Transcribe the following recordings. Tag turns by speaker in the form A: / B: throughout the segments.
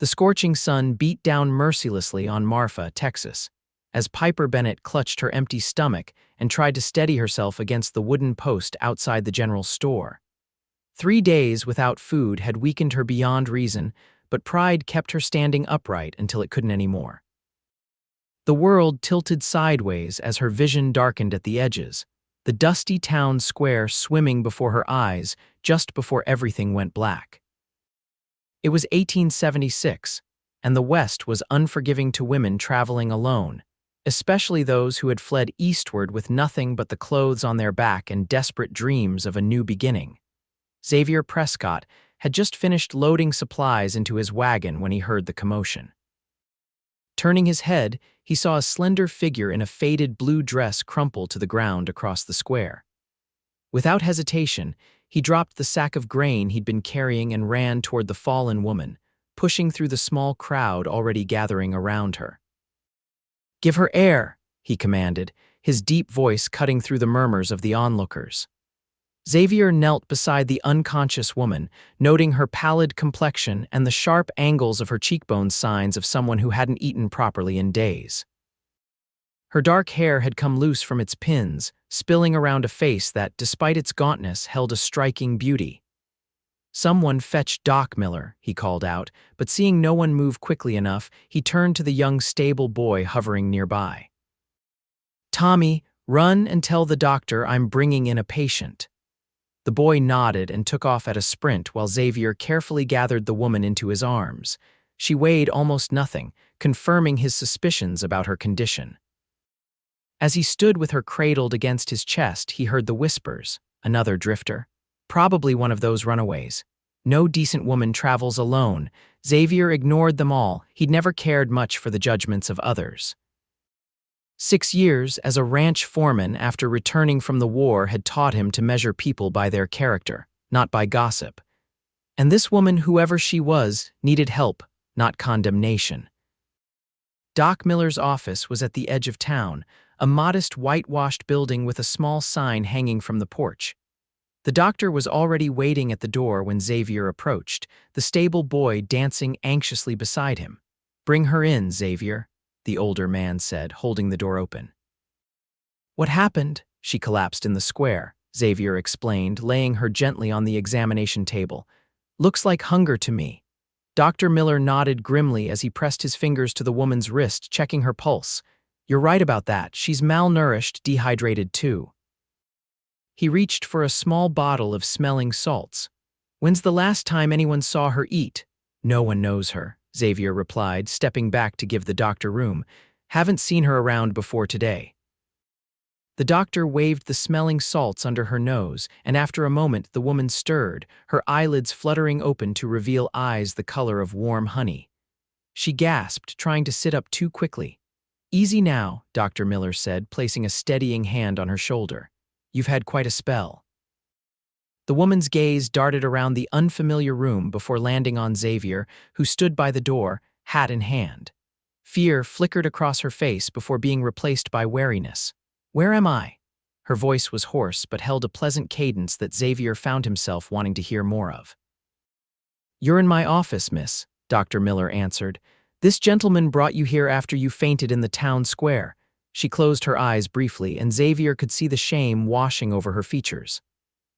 A: The scorching sun beat down mercilessly on Marfa, Texas, as Piper Bennett clutched her empty stomach and tried to steady herself against the wooden post outside the general store. 3 days without food had weakened her beyond reason, but pride kept her standing upright until it couldn't anymore. The world tilted sideways as her vision darkened at the edges, the dusty town square swimming before her eyes just before everything went black. It was 1876, and the West was unforgiving to women traveling alone, especially those who had fled eastward with nothing but the clothes on their back and desperate dreams of a new beginning. Xavier Prescott had just finished loading supplies into his wagon when he heard the commotion. Turning his head, he saw a slender figure in a faded blue dress crumple to the ground across the square. Without hesitation, he dropped the sack of grain he'd been carrying and ran toward the fallen woman, pushing through the small crowd already gathering around her. "Give her air," he commanded, his deep voice cutting through the murmurs of the onlookers. Xavier knelt beside the unconscious woman, noting her pallid complexion and the sharp angles of her cheekbones, signs of someone who hadn't eaten properly in days. Her dark hair had come loose from its pins, spilling around a face that, despite its gauntness, held a striking beauty. "Someone fetch Doc Miller," he called out, but seeing no one move quickly enough, he turned to the young stable boy hovering nearby. "Tommy, run and tell the doctor I'm bringing in a patient." The boy nodded and took off at a sprint while Xavier carefully gathered the woman into his arms. She weighed almost nothing, confirming his suspicions about her condition. As he stood with her cradled against his chest, he heard the whispers. Another drifter. Probably one of those runaways. No decent woman travels alone. Xavier ignored them all. He'd never cared much for the judgments of others. 6 years as a ranch foreman after returning from the war had taught him to measure people by their character, not by gossip. And this woman, whoever she was, needed help, not condemnation. Doc Miller's office was at the edge of town, a modest whitewashed building with a small sign hanging from the porch. The doctor was already waiting at the door when Xavier approached, the stable boy dancing anxiously beside him. "Bring her in, Xavier," the older man said, holding the door open. "What happened?" "She collapsed in the square," Xavier explained, laying her gently on the examination table. "Looks like hunger to me." Dr. Miller nodded grimly as he pressed his fingers to the woman's wrist, checking her pulse. "You're right about that. She's malnourished, dehydrated too." He reached for a small bottle of smelling salts. "When's the last time anyone saw her eat?" "No one knows her," Xavier replied, stepping back to give the doctor room. "Haven't seen her around before today." The doctor waved the smelling salts under her nose, and after a moment the woman stirred, her eyelids fluttering open to reveal eyes the color of warm honey. She gasped, trying to sit up too quickly. "Easy now," Dr. Miller said, placing a steadying hand on her shoulder. "You've had quite a spell." The woman's gaze darted around the unfamiliar room before landing on Xavier, who stood by the door, hat in hand. Fear flickered across her face before being replaced by wariness. "Where am I?" Her voice was hoarse but held a pleasant cadence that Xavier found himself wanting to hear more of. "You're in my office, miss," Dr. Miller answered. "This gentleman brought you here after you fainted in the town square." She closed her eyes briefly, and Xavier could see the shame washing over her features.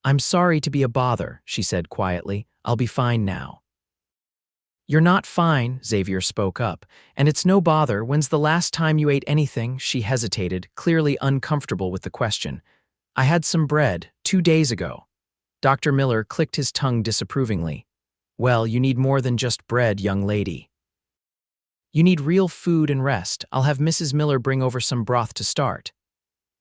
A: "I'm sorry to be a bother," she said quietly. "I'll be fine now." "You're not fine," Xavier spoke up, "and it's no bother. When's the last time you ate anything?" She hesitated, clearly uncomfortable with the question. "I had some bread 2 days ago." Dr. Miller clicked his tongue disapprovingly. "Well, you need more than just bread, young lady. You need real food and rest. I'll have Mrs. Miller bring over some broth to start."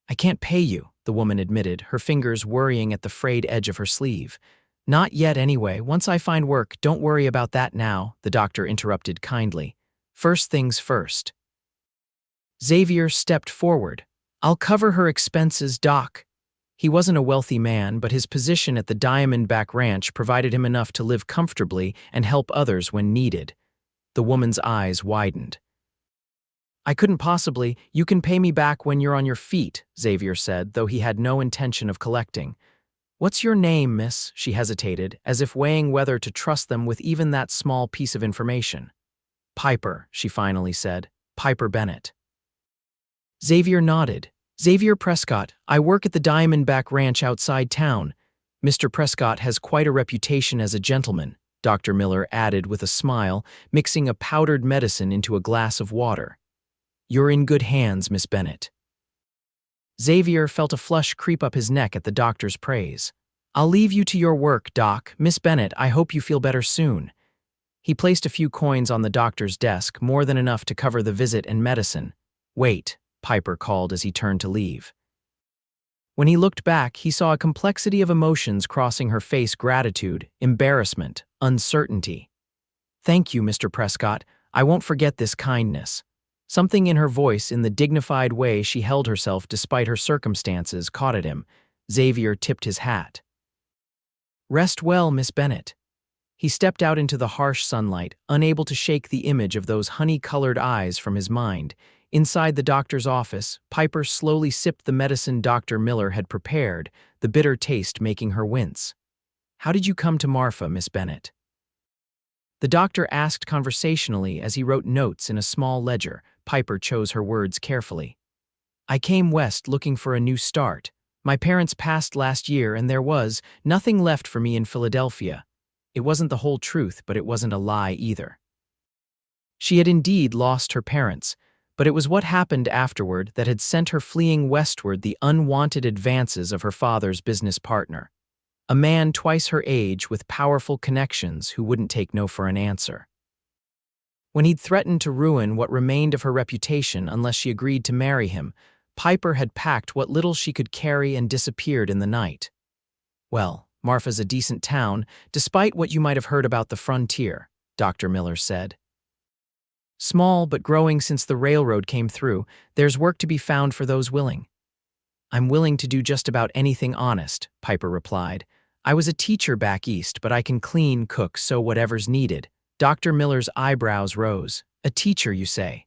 A: "I can't pay you," the woman admitted, her fingers worrying at the frayed edge of her sleeve. "Not yet anyway. Once I find work, don't worry about that now," the doctor interrupted kindly. "First things first." Xavier stepped forward. "I'll cover her expenses, Doc." He wasn't a wealthy man, but his position at the Diamondback Ranch provided him enough to live comfortably and help others when needed. The woman's eyes widened. "I couldn't possibly. You can pay me back when you're on your feet," Xavier said, though he had no intention of collecting. "What's your name, miss?" She hesitated, as if weighing whether to trust them with even that small piece of information. Piper, she finally said. Piper Bennett. Xavier nodded. Xavier Prescott, I work at the Diamondback Ranch outside town. Mr. Prescott has quite a reputation as a gentleman, Dr. Miller added with a smile, mixing a powdered medicine into a glass of water. You're in good hands, Miss Bennett. Xavier felt a flush creep up his neck at the doctor's praise. I'll leave you to your work, Doc. Miss Bennett, I hope you feel better soon. He placed a few coins on the doctor's desk, more than enough to cover the visit and medicine. Wait, Piper called as he turned to leave. When he looked back, he saw a complexity of emotions crossing her face: gratitude, embarrassment, uncertainty. Thank you, Mr. Prescott. I won't forget this kindness. Something in her voice, in the dignified way she held herself despite her circumstances, caught at him. Xavier tipped his hat. Rest well, Miss Bennett. He stepped out into the harsh sunlight, unable to shake the image of those honey-colored eyes from his mind. Inside the doctor's office, Piper slowly sipped the medicine Dr. Miller had prepared, the bitter taste making her wince. How did you come to Marfa, Miss Bennett? The doctor asked conversationally as he wrote notes in a small ledger. Piper chose her words carefully. I came west looking for a new start. My parents passed last year and there was nothing left for me in Philadelphia. It wasn't the whole truth, but it wasn't a lie either. She had indeed lost her parents, but it was what happened afterward that had sent her fleeing westward, the unwanted advances of her father's business partner. A man twice her age with powerful connections who wouldn't take no for an answer. When he'd threatened to ruin what remained of her reputation unless she agreed to marry him, Piper had packed what little she could carry and disappeared in the night. Well, Marfa's a decent town, despite what you might have heard about the frontier, Dr. Miller said. Small but growing since the railroad came through, there's work to be found for those willing. I'm willing to do just about anything honest, Piper replied. I was a teacher back east, but I can clean, cook, sew whatever's needed. Dr. Miller's eyebrows rose. A teacher, you say?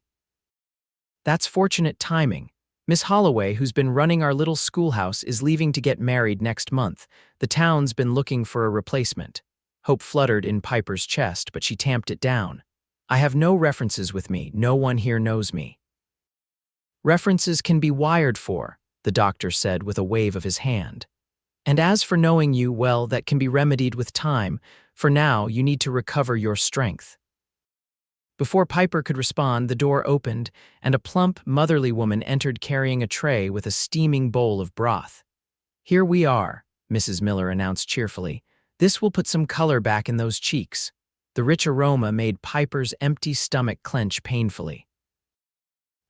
A: That's fortunate timing. Miss Holloway, who's been running our little schoolhouse, is leaving to get married next month. The town's been looking for a replacement. Hope fluttered in Piper's chest, but she tamped it down. I have no references with me. No one here knows me. References can be wired for, the doctor said with a wave of his hand. And as for knowing you, well, that can be remedied with time. For now, you need to recover your strength. Before Piper could respond, the door opened, and a plump, motherly woman entered carrying a tray with a steaming bowl of broth. Here we are, Mrs. Miller announced cheerfully. This will put some color back in those cheeks. The rich aroma made Piper's empty stomach clench painfully.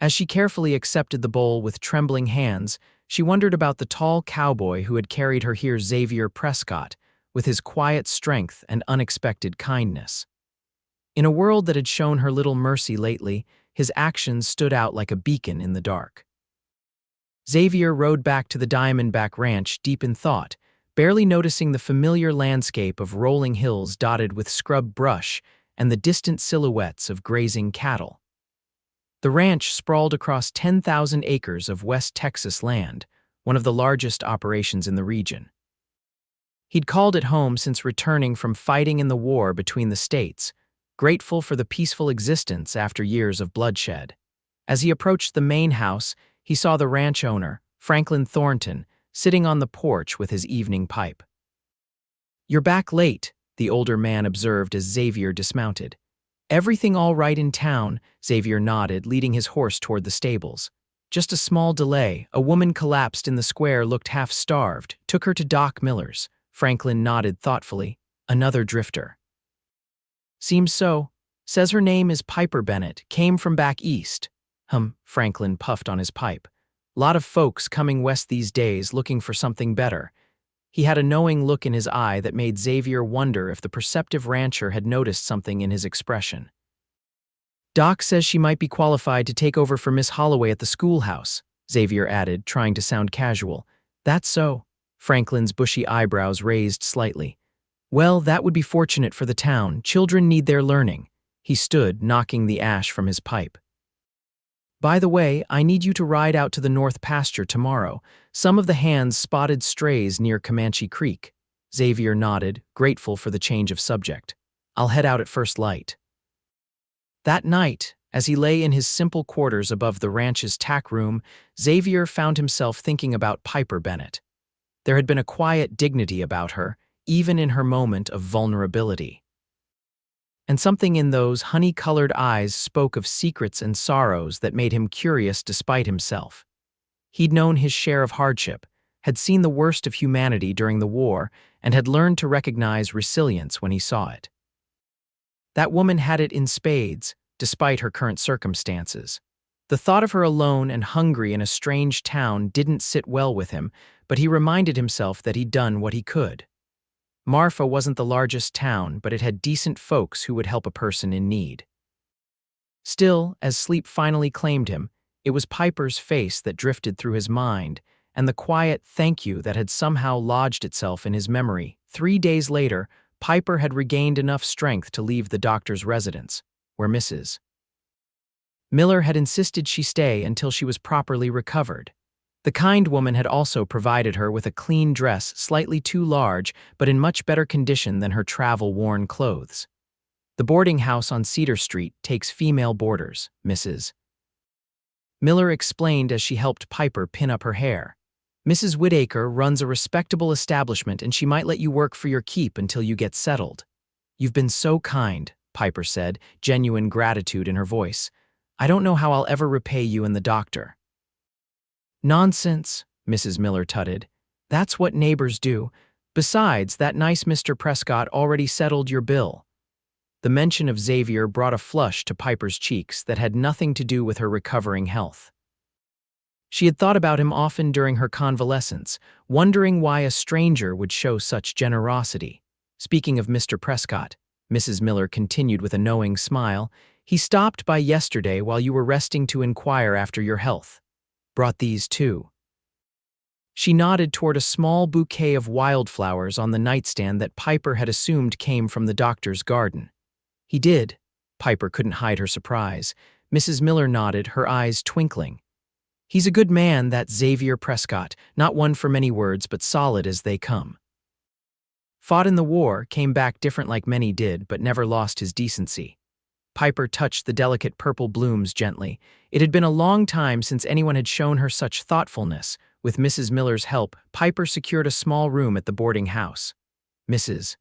A: As she carefully accepted the bowl with trembling hands, she wondered about the tall cowboy who had carried her here, Xavier Prescott, with his quiet strength and unexpected kindness. In a world that had shown her little mercy lately, his actions stood out like a beacon in the dark. Xavier rode back to the Diamondback Ranch deep in thought, barely noticing the familiar landscape of rolling hills dotted with scrub brush and the distant silhouettes of grazing cattle. The ranch sprawled across 10,000 acres of West Texas land, one of the largest operations in the region. He'd called it home since returning from fighting in the war between the states, grateful for the peaceful existence after years of bloodshed. As he approached the main house, he saw the ranch owner, Franklin Thornton, sitting on the porch with his evening pipe. You're back late, the older man observed as Xavier dismounted. Everything all right in town, Xavier nodded, leading his horse toward the stables. Just a small delay. A woman collapsed in the square, looked half-starved, took her to Doc Miller's. Franklin nodded thoughtfully. Another drifter. Seems so. Says her name is Piper Bennett, came from back east. Franklin puffed on his pipe. Lot of folks coming west these days looking for something better. He had a knowing look in his eye that made Xavier wonder if the perceptive rancher had noticed something in his expression. Doc says she might be qualified to take over for Miss Holloway at the schoolhouse, Xavier added, trying to sound casual. That's so. Franklin's bushy eyebrows raised slightly. Well, that would be fortunate for the town. Children need their learning. He stood, knocking the ash from his pipe. By the way, I need you to ride out to the north pasture tomorrow. Some of the hands spotted strays near Comanche Creek. Xavier nodded, grateful for the change of subject. I'll head out at first light. That night, as he lay in his simple quarters above the ranch's tack room, Xavier found himself thinking about Piper Bennett. There had been a quiet dignity about her, even in her moment of vulnerability. And something in those honey-colored eyes spoke of secrets and sorrows that made him curious despite himself. He'd known his share of hardship, had seen the worst of humanity during the war, and had learned to recognize resilience when he saw it. That woman had it in spades, despite her current circumstances. The thought of her alone and hungry in a strange town didn't sit well with him, but he reminded himself that he'd done what he could. Marfa wasn't the largest town, but it had decent folks who would help a person in need. Still, as sleep finally claimed him, it was Piper's face that drifted through his mind, and the quiet thank you that had somehow lodged itself in his memory. 3 days later, Piper had regained enough strength to leave the doctor's residence, where Mrs. Miller had insisted she stay until she was properly recovered. The kind woman had also provided her with a clean dress slightly too large, but in much better condition than her travel-worn clothes. The boarding house on Cedar Street takes female boarders, Mrs. Miller explained as she helped Piper pin up her hair. Mrs. Whitaker runs a respectable establishment and she might let you work for your keep until you get settled. You've been so kind, Piper said, genuine gratitude in her voice. I don't know how I'll ever repay you and the doctor. Nonsense, Mrs. Miller tutted. That's what neighbors do. Besides, that nice Mr. Prescott already settled your bill. The mention of Xavier brought a flush to Piper's cheeks that had nothing to do with her recovering health. She had thought about him often during her convalescence, wondering why a stranger would show such generosity. Speaking of Mr. Prescott, Mrs. Miller continued with a knowing smile, he stopped by yesterday while you were resting to inquire after your health. Brought these too. She nodded toward a small bouquet of wildflowers on the nightstand that Piper had assumed came from the doctor's garden. He did. Piper couldn't hide her surprise. Mrs. Miller nodded, her eyes twinkling. He's a good man, that Xavier Prescott, not one for many words, but solid as they come. Fought in the war, came back different like many did, but never lost his decency. Piper touched the delicate purple blooms gently. It had been a long time since anyone had shown her such thoughtfulness. With Mrs. Miller's help, Piper secured a small room at the boarding house. Mrs.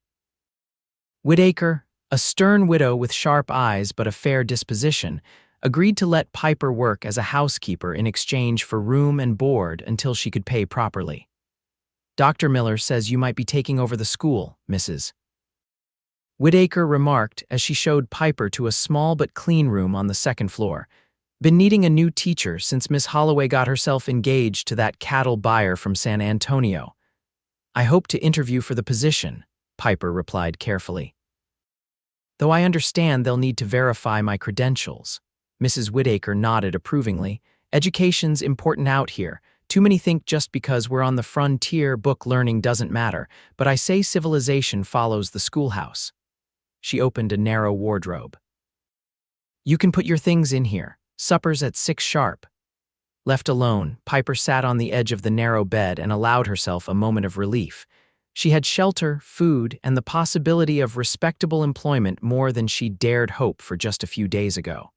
A: Whitaker, a stern widow with sharp eyes but a fair disposition, agreed to let Piper work as a housekeeper in exchange for room and board until she could pay properly. Dr. Miller says you might be taking over the school, Mrs. Whitaker remarked as she showed Piper to a small but clean room on the second floor. Been needing a new teacher since Miss Holloway got herself engaged to that cattle buyer from San Antonio. I hope to interview for the position, Piper replied carefully. Though I understand they'll need to verify my credentials. Mrs. Whitaker nodded approvingly. Education's important out here. Too many think just because we're on the frontier, book learning doesn't matter, but I say civilization follows the schoolhouse. She opened a narrow wardrobe. You can put your things in here. Supper's at 6 sharp. Left alone, Piper sat on the edge of the narrow bed and allowed herself a moment of relief. She had shelter, food, and the possibility of respectable employment more than she dared hope for just a few days ago.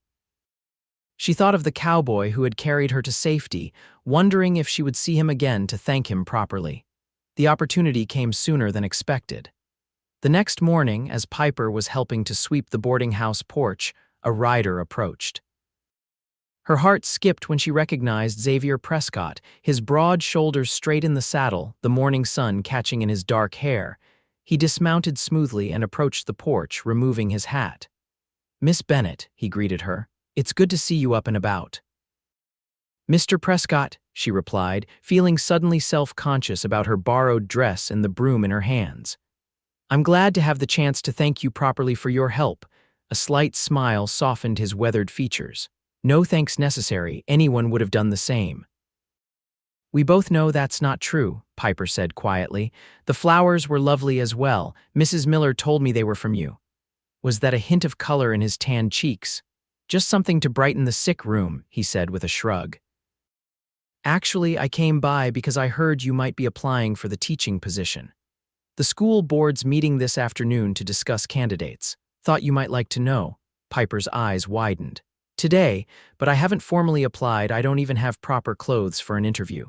A: She thought of the cowboy who had carried her to safety, wondering if she would see him again to thank him properly. The opportunity came sooner than expected. The next morning, as Piper was helping to sweep the boarding house porch, a rider approached. Her heart skipped when she recognized Xavier Prescott, his broad shoulders straight in the saddle, the morning sun catching in his dark hair. He dismounted smoothly and approached the porch, removing his hat. Miss Bennett, he greeted her, it's good to see you up and about. Mr. Prescott, she replied, feeling suddenly self-conscious about her borrowed dress and the broom in her hands. I'm glad to have the chance to thank you properly for your help. A slight smile softened his weathered features. No thanks necessary, anyone would have done the same. We both know that's not true, Piper said quietly. The flowers were lovely as well. Mrs. Miller told me they were from you. Was that a hint of color in his tanned cheeks? Just something to brighten the sick room, he said with a shrug. Actually, I came by because I heard you might be applying for the teaching position. The school board's meeting this afternoon to discuss candidates. Thought you might like to know. Piper's eyes widened. Today, but I haven't formally applied. I don't even have proper clothes for an interview.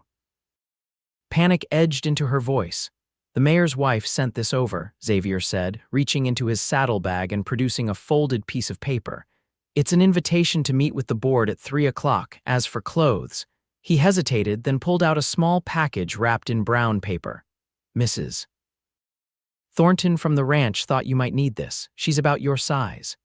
A: Panic edged into her voice. The mayor's wife sent this over, Xavier said, reaching into his saddlebag and producing a folded piece of paper. It's an invitation to meet with the board at 3 o'clock. As for clothes, he hesitated, then pulled out a small package wrapped in brown paper. Mrs. Thornton from the ranch thought you might need this. She's about your size.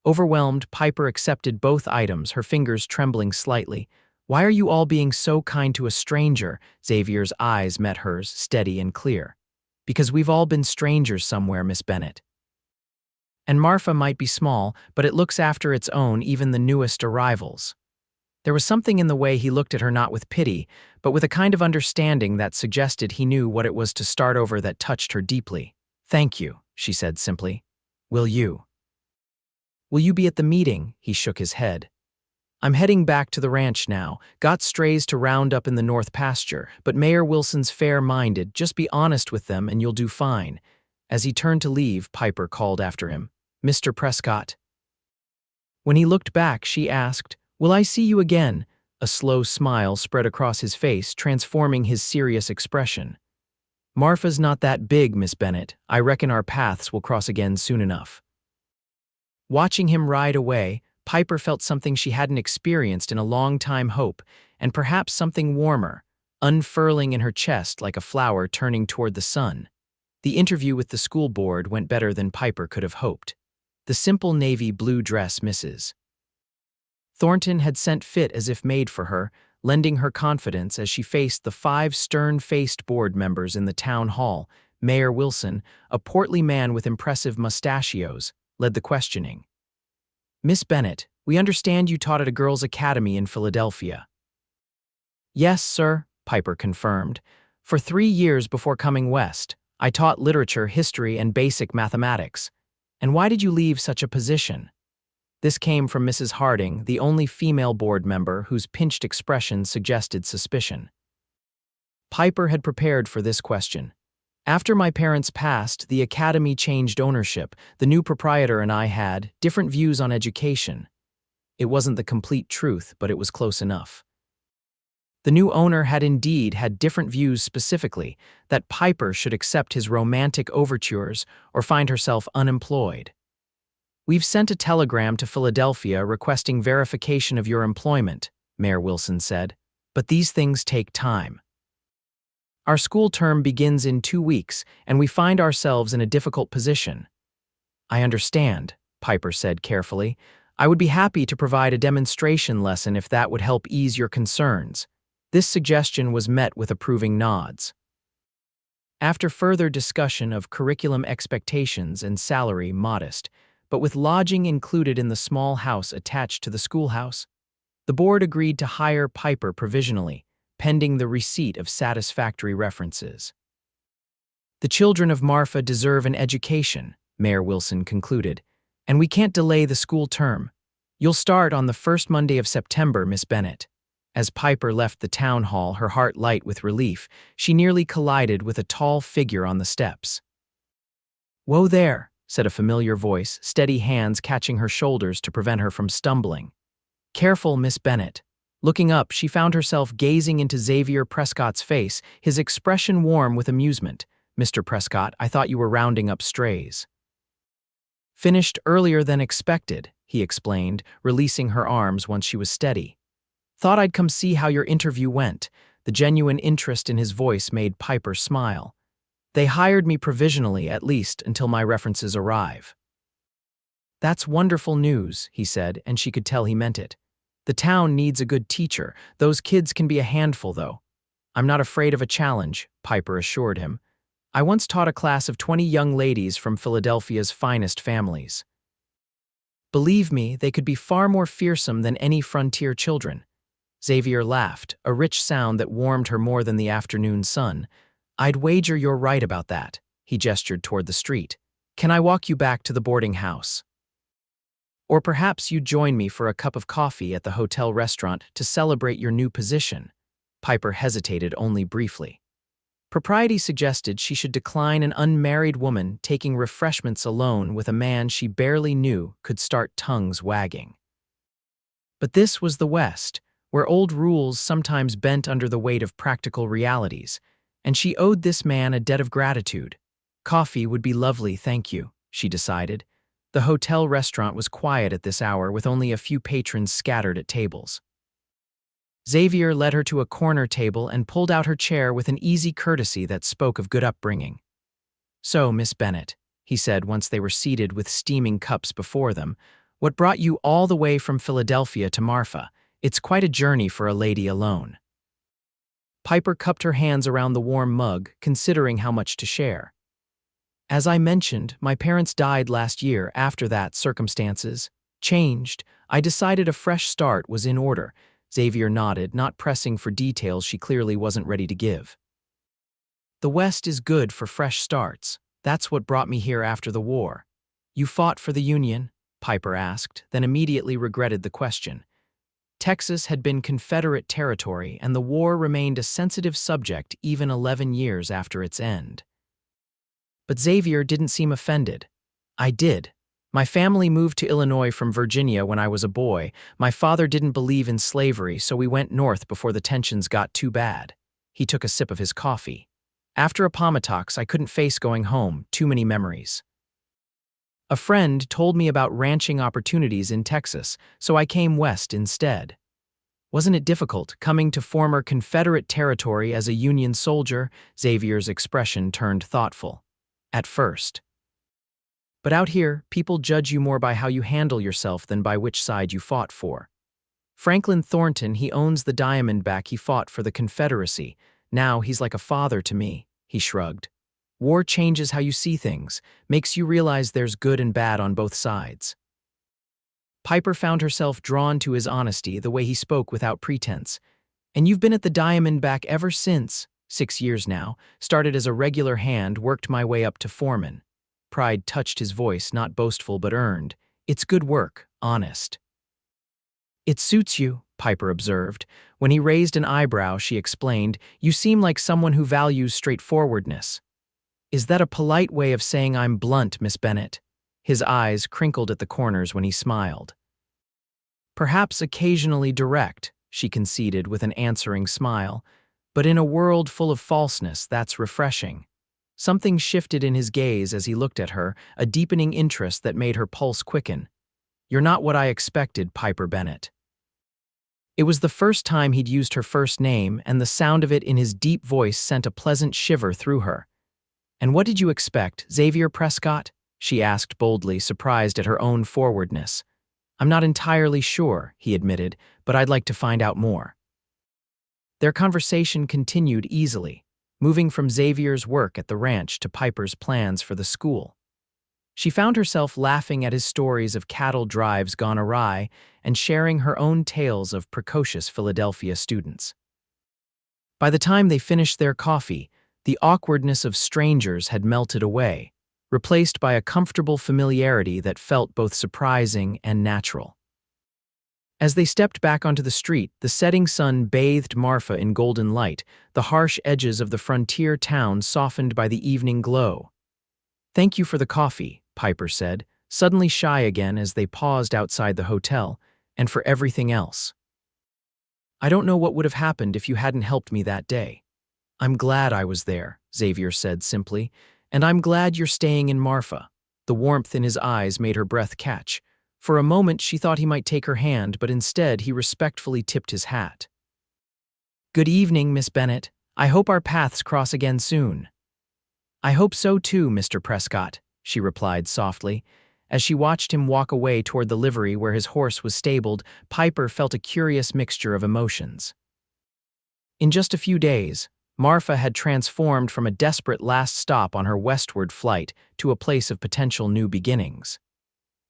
A: Overwhelmed, Piper accepted both items, her fingers trembling slightly. Why are you all being so kind to a stranger? Xavier's eyes met hers, steady and clear. Because we've all been strangers somewhere, Miss Bennett. And Marfa might be small, but it looks after its own, even the newest arrivals. There was something in the way he looked at her, not with pity, but with a kind of understanding that suggested he knew what it was to start over, that touched her deeply. Thank you, she said simply. Will you be at the meeting? He shook his head. I'm heading back to the ranch now. Got strays to round up in the north pasture, but Mayor Wilson's fair-minded. Just be honest with them and you'll do fine. As he turned to leave, Piper called after him. Mr. Prescott. When he looked back, she asked, Will I see you again? A slow smile spread across his face, transforming his serious expression. Marfa's not that big, Miss Bennett. I reckon our paths will cross again soon enough. Watching him ride away, Piper felt something she hadn't experienced in a long time, hope, and perhaps something warmer, unfurling in her chest like a flower turning toward the sun. The interview with the school board went better than Piper could have hoped. The simple navy blue dress Mrs. Thornton had sent fit as if made for her, lending her confidence as she faced the 5 stern-faced board members in the town hall. Mayor Wilson, a portly man with impressive mustachios, led the questioning. Miss Bennett, we understand you taught at a girls' academy in Philadelphia. Yes, sir, Piper confirmed. For 3 years before coming west, I taught literature, history, and basic mathematics. And why did you leave such a position? This came from Mrs. Harding, the only female board member whose pinched expression suggested suspicion. Piper had prepared for this question. After my parents passed, the academy changed ownership. The new proprietor and I had different views on education. It wasn't the complete truth, but it was close enough. The new owner had indeed had different views, specifically that Piper should accept his romantic overtures or find herself unemployed. We've sent a telegram to Philadelphia requesting verification of your employment, Mayor Wilson said, but these things take time. Our school term begins in 2 weeks, and we find ourselves in a difficult position. I understand, Piper said carefully. I would be happy to provide a demonstration lesson if that would help ease your concerns. This suggestion was met with approving nods. After further discussion of curriculum expectations and salary modest, but with lodging included in the small house attached to the schoolhouse, the board agreed to hire Piper provisionally, pending the receipt of satisfactory references. The children of Marfa deserve an education, Mayor Wilson concluded, and we can't delay the school term. You'll start on the first Monday of September, Miss Bennett. As Piper left the town hall, her heart light with relief, she nearly collided with a tall figure on the steps. Whoa there, said a familiar voice, steady hands catching her shoulders to prevent her from stumbling. Careful, Miss Bennett. Looking up, she found herself gazing into Xavier Prescott's face, his expression warm with amusement. Mr. Prescott, I thought you were rounding up strays. Finished earlier than expected, he explained, releasing her arms once she was steady. Thought I'd come see how your interview went. The genuine interest in his voice made Piper smile. They hired me provisionally, at least, until my references arrive. That's wonderful news, he said, and she could tell he meant it. The town needs a good teacher. Those kids can be a handful, though. I'm not afraid of a challenge, Piper assured him. I once taught a class of 20 young ladies from Philadelphia's finest families. Believe me, they could be far more fearsome than any frontier children. Xavier laughed, a rich sound that warmed her more than the afternoon sun. I'd wager you're right about that. He gestured toward the street. Can I walk you back to the boarding house? Or perhaps you'd join me for a cup of coffee at the hotel restaurant to celebrate your new position. Piper hesitated only briefly. Propriety suggested she should decline an unmarried woman taking refreshments alone with a man she barely knew could start tongues wagging. But this was the West, where old rules sometimes bent under the weight of practical realities, and she owed this man a debt of gratitude. Coffee would be lovely, thank you, she decided. The hotel restaurant was quiet at this hour with only a few patrons scattered at tables. Xavier led her to a corner table and pulled out her chair with an easy courtesy that spoke of good upbringing. "So, Miss Bennett," he said once they were seated with steaming cups before them, "what brought you all the way from Philadelphia to Marfa? It's quite a journey for a lady alone." Piper cupped her hands around the warm mug, considering how much to share. "As I mentioned, my parents died last year. After that, circumstances changed. I decided a fresh start was in order." Xavier nodded, not pressing for details she clearly wasn't ready to give. "The West is good for fresh starts. That's what brought me here after the war." "You fought for the Union?" Piper asked, then immediately regretted the question. Texas had been Confederate territory, and the war remained a sensitive subject even 11 years after its end. But Xavier didn't seem offended. "I did. My family moved to Illinois from Virginia when I was a boy. My father didn't believe in slavery, so we went north before the tensions got too bad." He took a sip of his coffee. "After Appomattox, I couldn't face going home, too many memories. A friend told me about ranching opportunities in Texas, so I came west instead." "Wasn't it difficult, coming to former Confederate territory as a Union soldier?" Xavier's expression turned thoughtful. "At first. But out here, people judge you more by how you handle yourself than by which side you fought for. Franklin Thornton, he owns the Diamondback. He fought for the Confederacy. Now he's like a father to me," he shrugged. "War changes how you see things, makes you realize there's good and bad on both sides." Piper found herself drawn to his honesty, the way he spoke without pretense. "And you've been at the Diamondback ever since?" "6 years now. Started as a regular hand, worked my way up to foreman." Pride touched his voice, not boastful but earned. "It's good work, honest." "It suits you," Piper observed. When he raised an eyebrow, she explained, "You seem like someone who values straightforwardness." "Is that a polite way of saying I'm blunt, Miss Bennett?" His eyes crinkled at the corners when he smiled. "Perhaps occasionally direct," she conceded with an answering smile. "But in a world full of falseness, that's refreshing." Something shifted in his gaze as he looked at her, a deepening interest that made her pulse quicken. "You're not what I expected, Piper Bennett." It was the first time he'd used her first name, and the sound of it in his deep voice sent a pleasant shiver through her. "And what did you expect, Xavier Prescott?" she asked boldly, surprised at her own forwardness. "I'm not entirely sure," he admitted, "but I'd like to find out more." Their conversation continued easily, moving from Xavier's work at the ranch to Piper's plans for the school. She found herself laughing at his stories of cattle drives gone awry and sharing her own tales of precocious Philadelphia students. By the time they finished their coffee, the awkwardness of strangers had melted away, replaced by a comfortable familiarity that felt both surprising and natural. As they stepped back onto the street, the setting sun bathed Marfa in golden light, the harsh edges of the frontier town softened by the evening glow. "Thank you for the coffee," Piper said, suddenly shy again as they paused outside the hotel, "and for everything else. I don't know what would have happened if you hadn't helped me that day." "I'm glad I was there," Xavier said simply, "and I'm glad you're staying in Marfa." The warmth in his eyes made her breath catch. For a moment she thought he might take her hand, but instead he respectfully tipped his hat. "Good evening, Miss Bennett. I hope our paths cross again soon." "I hope so too, Mr. Prescott," she replied softly. As she watched him walk away toward the livery where his horse was stabled, Piper felt a curious mixture of emotions. In just a few days, Marfa had transformed from a desperate last stop on her westward flight to a place of potential new beginnings.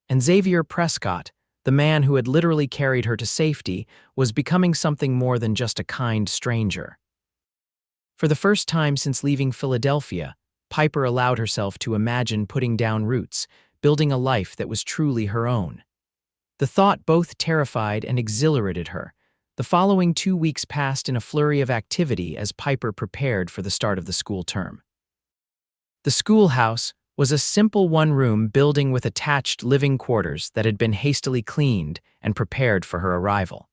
A: And Xavier Prescott, the man who had literally carried her to safety, was becoming something more than just a kind stranger. For the first time since leaving Philadelphia, Piper allowed herself to imagine putting down roots, building a life that was truly her own. The thought both terrified and exhilarated her, The following 2 weeks passed in a flurry of activity as Piper prepared for the start of the school term. The schoolhouse was a simple one-room building with attached living quarters that had been hastily cleaned and prepared for her arrival.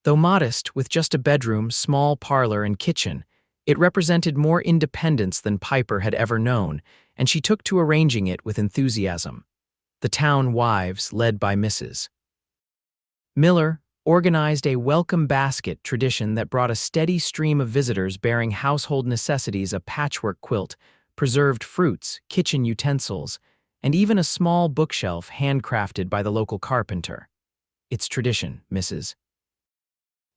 A: Though modest, with just a bedroom, small parlor, and kitchen, it represented more independence than Piper had ever known, and she took to arranging it with enthusiasm. The town wives, led by Mrs. Miller, organized a welcome basket tradition that brought a steady stream of visitors bearing household necessities: a patchwork quilt, preserved fruits, kitchen utensils, and even a small bookshelf handcrafted by the local carpenter. It's tradition, Mrs.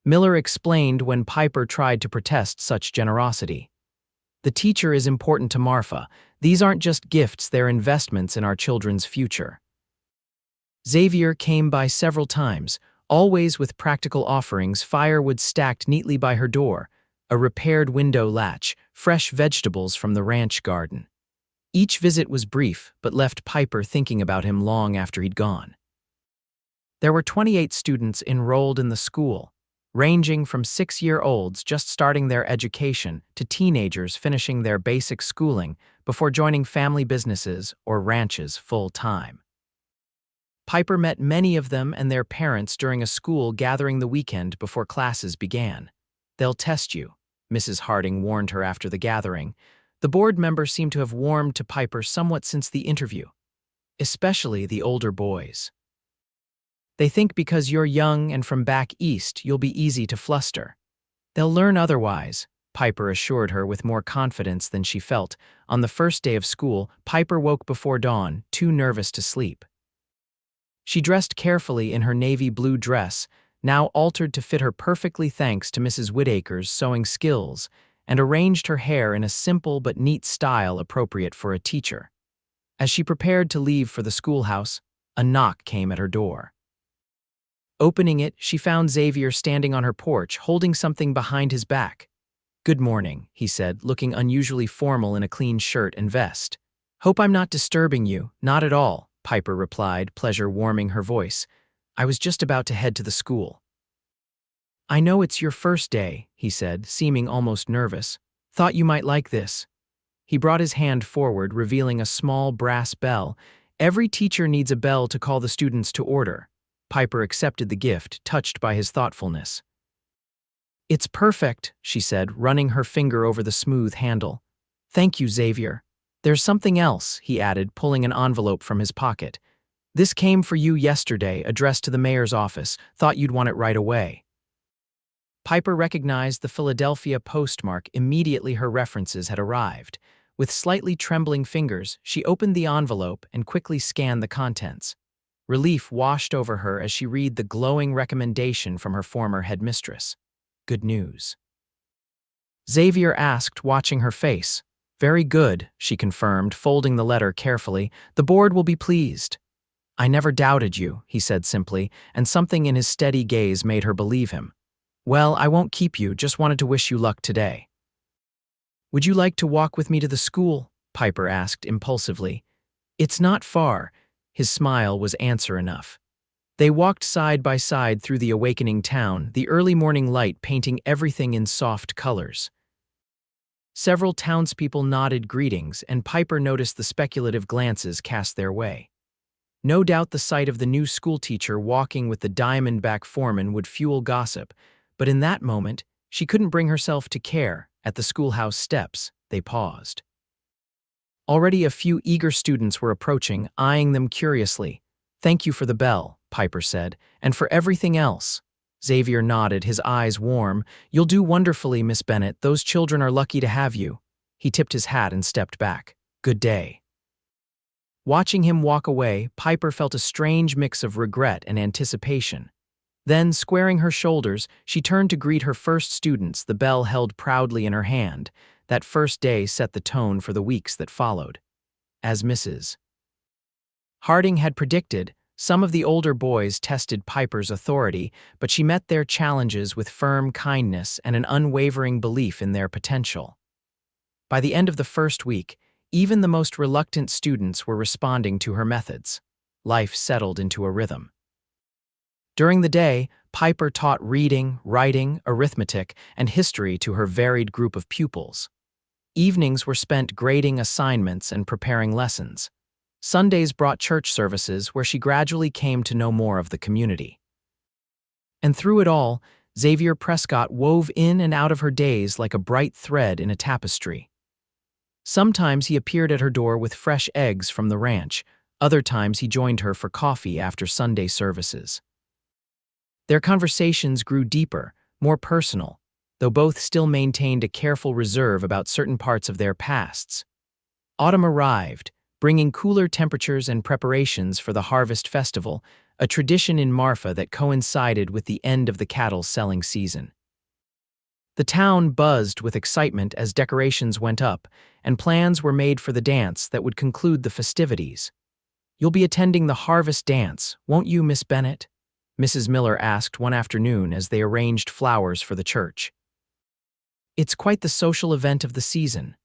A: Miller explained when Piper tried to protest such generosity. The teacher is important to Marfa. These aren't just gifts, they're investments in our children's future. Xavier came by several times, always with practical offerings: firewood stacked neatly by her door, a repaired window latch, fresh vegetables from the ranch garden. Each visit was brief, but left Piper thinking about him long after he'd gone. There were 28 students enrolled in the school, ranging from 6-year-olds just starting their education to teenagers finishing their basic schooling before joining family businesses or ranches full-time. Piper met many of them and their parents during a school gathering the weekend before classes began. "They'll test you," Mrs. Harding warned her after the gathering. The board members seemed to have warmed to Piper somewhat since the interview, especially the older boys. "They think because you're young and from back east, you'll be easy to fluster. They'll learn otherwise," Piper assured her with more confidence than she felt. On the first day of school, Piper woke before dawn, too nervous to sleep. She dressed carefully in her navy blue dress, now altered to fit her perfectly thanks to Mrs. Whittaker's sewing skills, and arranged her hair in a simple but neat style appropriate for a teacher. As she prepared to leave for the schoolhouse, a knock came at her door. Opening it, she found Xavier standing on her porch, holding something behind his back. "Good morning," he said, looking unusually formal in a clean shirt and vest. "Hope I'm not disturbing you." "Not at all," Piper replied, pleasure warming her voice. "I was just about to head to the school." "I know it's your first day," he said, seeming almost nervous. "Thought you might like this." He brought his hand forward, revealing a small brass bell. Every teacher needs a bell to call the students to order. Piper accepted the gift, touched by his thoughtfulness. "It's perfect," she said, running her finger over the smooth handle. "Thank you, Xavier. There's something else," he added, pulling an envelope from his pocket. "This came for you yesterday, addressed to the mayor's office. Thought you'd want it right away." Piper recognized the Philadelphia postmark immediately her references had arrived. With slightly trembling fingers, she opened the envelope and quickly scanned the contents. Relief washed over her as she read the glowing recommendation from her former headmistress. Good news. Xavier asked, watching her face. "Very good," she confirmed, folding the letter carefully. "The board will be pleased." "I never doubted you," he said simply, and something in his steady gaze made her believe him. "Well, I won't keep you, just wanted to wish you luck today." "Would you like to walk with me to the school?" Piper asked impulsively. "It's not far." His smile was answer enough. They walked side by side through the awakening town, the early morning light painting everything in soft colors. Several townspeople nodded greetings, and Piper noticed the speculative glances cast their way. No doubt the sight of the new schoolteacher walking with the diamondback foreman would fuel gossip, but in that moment, she couldn't bring herself to care. At the schoolhouse steps, they paused. Already a few eager students were approaching, eyeing them curiously. "Thank you for the bell," Piper said, "and for everything else." Xavier nodded, his eyes warm. "You'll do wonderfully, Miss Bennett. Those children are lucky to have you." He tipped his hat and stepped back. "Good day." Watching him walk away, Piper felt a strange mix of regret and anticipation. Then, squaring her shoulders, she turned to greet her first students, the bell held proudly in her hand. That first day set the tone for the weeks that followed. As Mrs. Harding had predicted, some of the older boys tested Piper's authority, but she met their challenges with firm kindness and an unwavering belief in their potential. By the end of the first week, even the most reluctant students were responding to her methods. Life settled into a rhythm. During the day, Piper taught reading, writing, arithmetic, and history to her varied group of pupils. Evenings were spent grading assignments and preparing lessons. Sundays brought church services where she gradually came to know more of the community. And through it all, Xavier Prescott wove in and out of her days like a bright thread in a tapestry. Sometimes he appeared at her door with fresh eggs from the ranch. Other times he joined her for coffee after Sunday services. Their conversations grew deeper, more personal, though both still maintained a careful reserve about certain parts of their pasts. Autumn arrived, bringing cooler temperatures and preparations for the harvest festival, a tradition in Marfa that coincided with the end of the cattle selling season. The town buzzed with excitement as decorations went up, and plans were made for the dance that would conclude the festivities. "You'll be attending the harvest dance, won't you, Miss Bennett?" Mrs. Miller asked one afternoon as they arranged flowers for the church. "It's quite the social event of the season."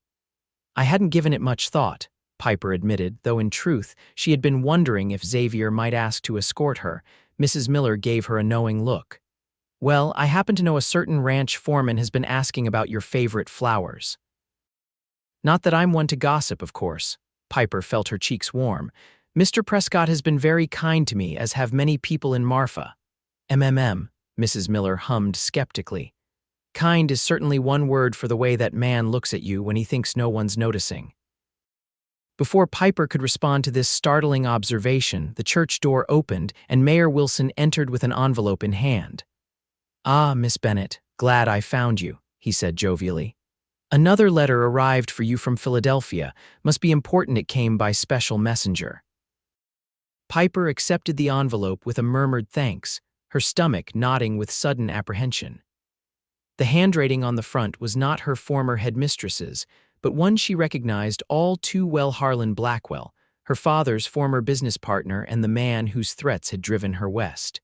A: "I hadn't given it much thought," Piper admitted, though in truth, she had been wondering if Xavier might ask to escort her. Mrs. Miller gave her a knowing look. "Well, I happen to know a certain ranch foreman has been asking about your favorite flowers." "Not that I'm one to gossip, of course." Piper felt her cheeks warm. "Mr. Prescott has been very kind to me, as have many people in Marfa." Mrs. Miller hummed skeptically. "Kind is certainly one word for the way that man looks at you when he thinks no one's noticing." Before Piper could respond to this startling observation, the church door opened and Mayor Wilson entered with an envelope in hand. "Ah, Miss Bennett, glad I found you," he said jovially. "Another letter arrived for you from Philadelphia. Must be important it came by special messenger." Piper accepted the envelope with a murmured thanks, her stomach knotting with sudden apprehension. The handwriting on the front was not her former headmistress's, but one she recognized all too well: Harlan Blackwell, her father's former business partner and the man whose threats had driven her west.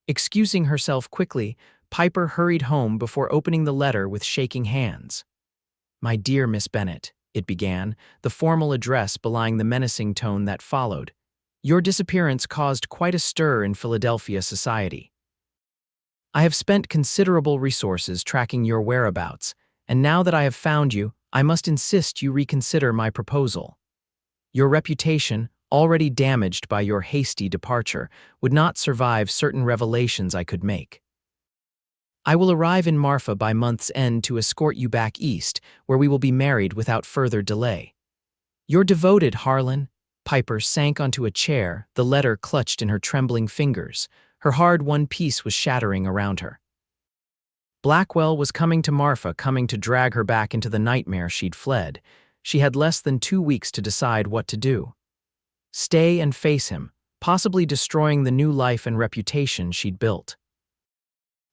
A: Excusing herself quickly, Piper hurried home before opening the letter with shaking hands. "My dear Miss Bennett," it began, the formal address belying the menacing tone that followed. "Your disappearance caused quite a stir in Philadelphia society. I have spent considerable resources tracking your whereabouts, and now that I have found you, I must insist you reconsider my proposal. Your reputation, already damaged by your hasty departure, would not survive certain revelations I could make. I will arrive in Marfa by month's end to escort you back east, where we will be married without further delay. Your devoted Harlan." Piper sank onto a chair, the letter clutched in her trembling fingers. Her hard-won peace was shattering around her. Blackwell was coming to Marfa, coming to drag her back into the nightmare she'd fled. She had less than 2 weeks to decide what to do. Stay and face him, possibly destroying the new life and reputation she'd built.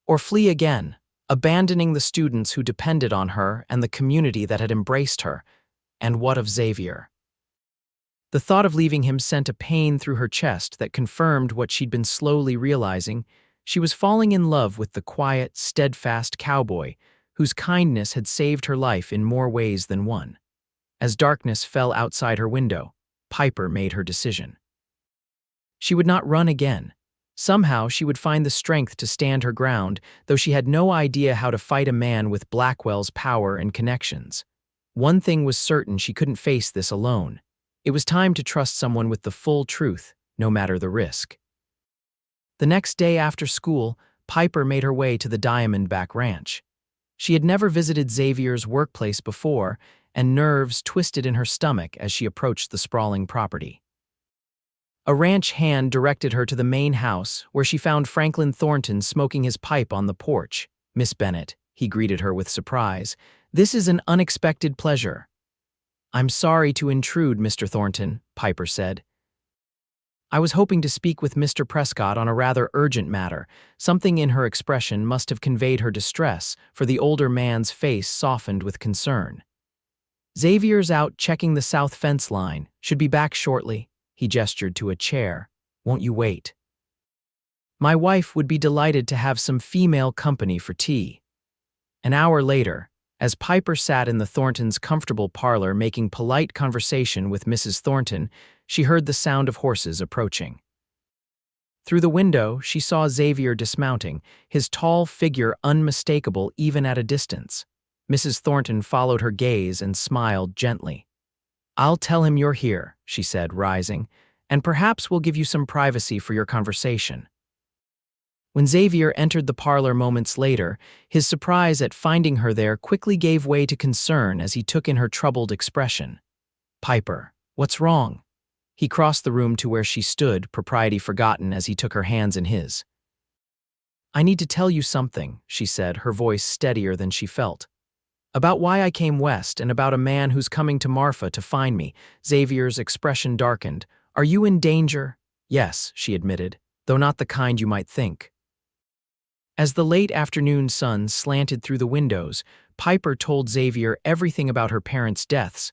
A: Or flee again, abandoning the students who depended on her and the community that had embraced her. And what of Xavier? The thought of leaving him sent a pain through her chest that confirmed what she'd been slowly realizing. She was falling in love with the quiet, steadfast cowboy, whose kindness had saved her life in more ways than one. As darkness fell outside her window, Piper made her decision. She would not run again. Somehow she would find the strength to stand her ground, though she had no idea how to fight a man with Blackwell's power and connections. One thing was certain: she couldn't face this alone. It was time to trust someone with the full truth, no matter the risk. The next day after school, Piper made her way to the Diamondback Ranch. She had never visited Xavier's workplace before, and nerves twisted in her stomach as she approached the sprawling property. A ranch hand directed her to the main house, where she found Franklin Thornton smoking his pipe on the porch. "Miss Bennett," he greeted her with surprise, "this is an unexpected pleasure." "I'm sorry to intrude, Mr. Thornton," Piper said. "I was hoping to speak with Mr. Prescott on a rather urgent matter." Something in her expression must have conveyed her distress, for the older man's face softened with concern. "Xavier's out checking the south fence line. Should be back shortly." He gestured to a chair. "Won't you wait? My wife would be delighted to have some female company for tea." An hour later, as Piper sat in the Thorntons' comfortable parlor making polite conversation with Mrs. Thornton, she heard the sound of horses approaching. Through the window, she saw Xavier dismounting, his tall figure unmistakable even at a distance. Mrs. Thornton followed her gaze and smiled gently. "I'll tell him you're here," she said, rising, "and perhaps we'll give you some privacy for your conversation." When Xavier entered the parlor moments later, his surprise at finding her there quickly gave way to concern as he took in her troubled expression. "Piper, what's wrong?" He crossed the room to where she stood, propriety forgotten as he took her hands in his. "I need to tell you something," she said, her voice steadier than she felt. "About why I came west and about a man who's coming to Marfa to find me." Xavier's expression darkened. "Are you in danger?" "Yes," she admitted, "though not the kind you might think." As the late afternoon sun slanted through the windows, Piper told Xavier everything about her parents' deaths,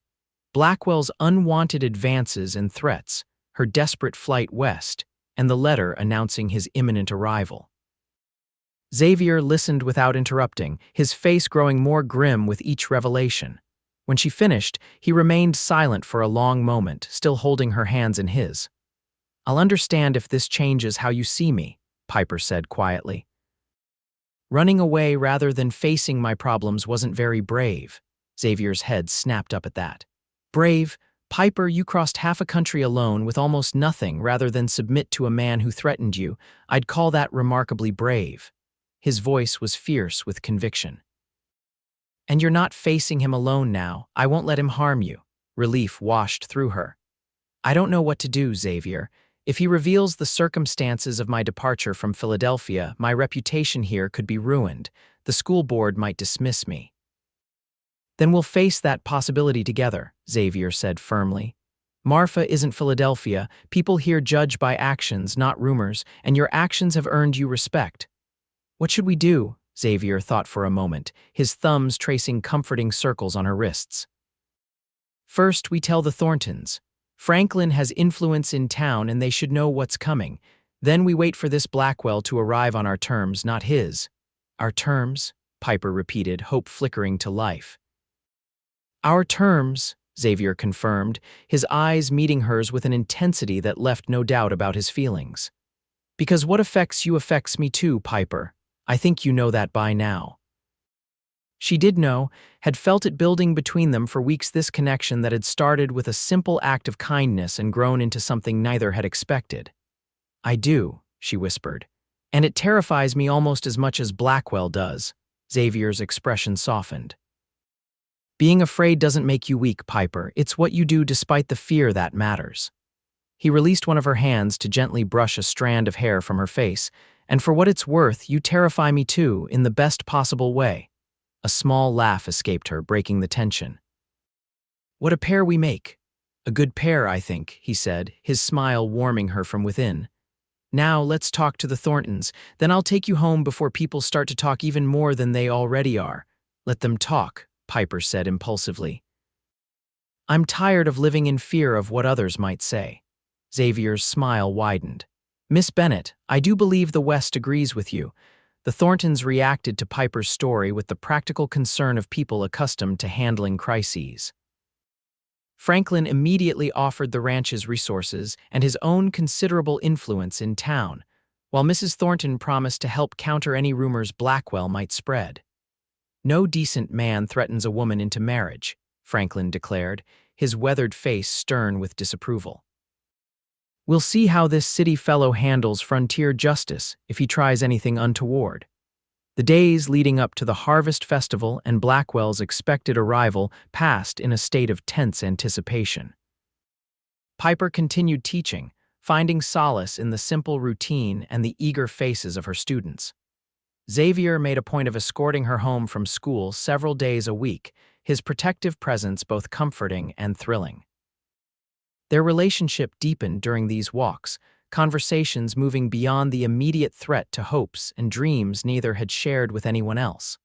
A: Blackwell's unwanted advances and threats, her desperate flight west, and the letter announcing his imminent arrival. Xavier listened without interrupting, his face growing more grim with each revelation. When she finished, he remained silent for a long moment, still holding her hands in his. "I'll understand if this changes how you see me," Piper said quietly. "Running away rather than facing my problems wasn't very brave." Xavier's head snapped up at that. "Brave? Piper, you crossed half a country alone with almost nothing rather than submit to a man who threatened you. I'd call that remarkably brave." His voice was fierce with conviction. "And you're not facing him alone now. I won't let him harm you." Relief washed through her. "I don't know what to do, Xavier. If he reveals the circumstances of my departure from Philadelphia, my reputation here could be ruined. The school board might dismiss me." "Then we'll face that possibility together," Xavier said firmly. "Marfa isn't Philadelphia. People here judge by actions, not rumors, and your actions have earned you respect." "What should we do?" Xavier thought for a moment, his thumbs tracing comforting circles on her wrists. "First, we tell the Thorntons. Franklin has influence in town and they should know what's coming. Then we wait for this Blackwell to arrive on our terms, not his." "Our terms?" Piper repeated, hope flickering to life. "Our terms," Xavier confirmed, his eyes meeting hers with an intensity that left no doubt about his feelings. "Because what affects you affects me too, Piper. I think you know that by now." She did know, had felt it building between them for weeks, this connection that had started with a simple act of kindness and grown into something neither had expected. "I do," she whispered. "And it terrifies me almost as much as Blackwell does." Xavier's expression softened. "Being afraid doesn't make you weak, Piper. It's what you do despite the fear that matters." He released one of her hands to gently brush a strand of hair from her face. "And for what it's worth, you terrify me too, in the best possible way." A small laugh escaped her, breaking the tension. "What a pair we make." "A good pair, I think," he said, his smile warming her from within. "Now let's talk to the Thorntons. Then I'll take you home before people start to talk even more than they already are." "Let them talk," Piper said impulsively. "I'm tired of living in fear of what others might say." Xavier's smile widened. "Miss Bennett, I do believe the West agrees with you." The Thorntons reacted to Piper's story with the practical concern of people accustomed to handling crises. Franklin immediately offered the ranch's resources and his own considerable influence in town, while Mrs. Thornton promised to help counter any rumors Blackwell might spread. "No decent man threatens a woman into marriage," Franklin declared, his weathered face stern with disapproval. "We'll see how this city fellow handles frontier justice if he tries anything untoward." The days leading up to the Harvest Festival and Blackwell's expected arrival passed in a state of tense anticipation. Piper continued teaching, finding solace in the simple routine and the eager faces of her students. Xavier made a point of escorting her home from school several days a week, his protective presence both comforting and thrilling. Their relationship deepened during these walks, conversations moving beyond the immediate threat to hopes and dreams neither had shared with anyone else.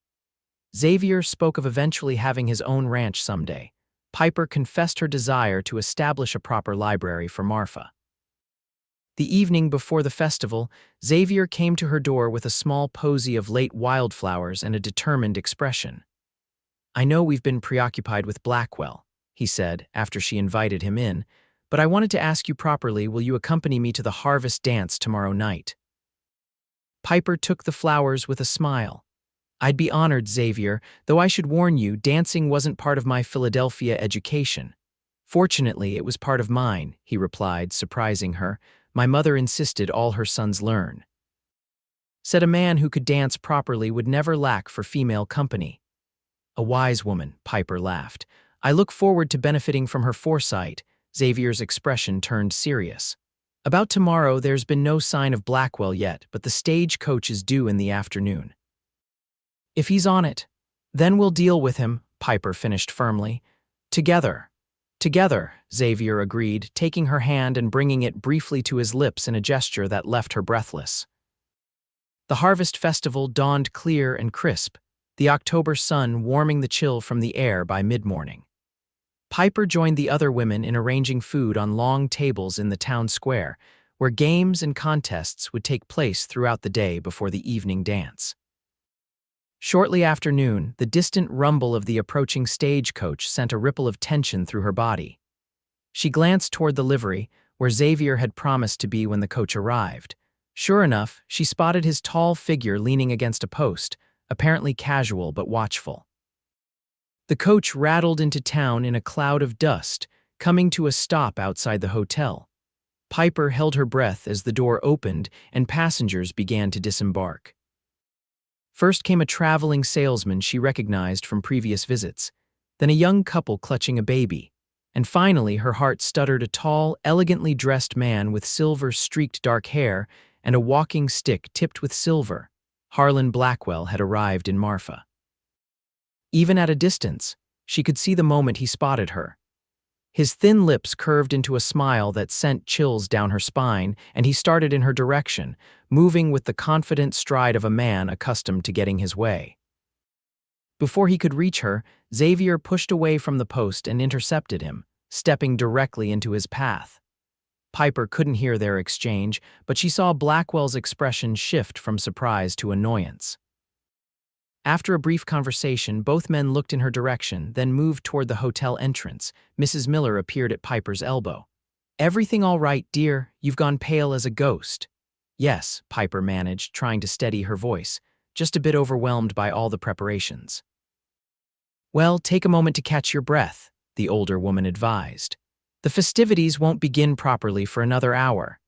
A: Xavier spoke of eventually having his own ranch someday. Piper confessed her desire to establish a proper library for Marfa. The evening before the festival, Xavier came to her door with a small posy of late wildflowers and a determined expression. "I know we've been preoccupied with Blackwell," he said after she invited him in, but I wanted to ask you properly, will you accompany me to the harvest dance tomorrow night? Piper took the flowers with a smile. I'd be honored, Xavier, though I should warn you, dancing wasn't part of my Philadelphia education. Fortunately, it was part of mine, he replied, surprising her. My mother insisted all her sons learn. Said a man who could dance properly would never lack for female company. A wise woman, Piper laughed. I look forward to benefiting from her foresight. Xavier's expression turned serious. About tomorrow, there's been no sign of Blackwell yet, but the stagecoach is due in the afternoon. If he's on it, then we'll deal with him, Piper finished firmly. Together. Together, Xavier agreed, taking her hand and bringing it briefly to his lips in a gesture that left her breathless. The harvest festival dawned clear and crisp, the October sun warming the chill from the air by mid-morning. Piper joined the other women in arranging food on long tables in the town square, where games and contests would take place throughout the day before the evening dance. Shortly after noon, the distant rumble of the approaching stagecoach sent a ripple of tension through her body. She glanced toward the livery, where Xavier had promised to be when the coach arrived. Sure enough, she spotted his tall figure leaning against a post, apparently casual but watchful. The coach rattled into town in a cloud of dust, coming to a stop outside the hotel. Piper held her breath as the door opened and passengers began to disembark. First came a traveling salesman she recognized from previous visits, then a young couple clutching a baby, and finally her heart stuttered a tall, elegantly dressed man with silver-streaked dark hair and a walking stick tipped with silver. Harlan Blackwell had arrived in Marfa. Even at a distance, she could see the moment he spotted her. His thin lips curved into a smile that sent chills down her spine, and he started in her direction, moving with the confident stride of a man accustomed to getting his way. Before he could reach her, Xavier pushed away from the post and intercepted him, stepping directly into his path. Piper couldn't hear their exchange, but she saw Blackwell's expression shift from surprise to annoyance. After a brief conversation, both men looked in her direction, then moved toward the hotel entrance. Mrs. Miller appeared at Piper's elbow. "Everything all right, dear? You've gone pale as a ghost." "Yes," Piper managed, trying to steady her voice, just a bit overwhelmed by all the preparations. "Well, take a moment to catch your breath," the older woman advised. "The festivities won't begin properly for another hour."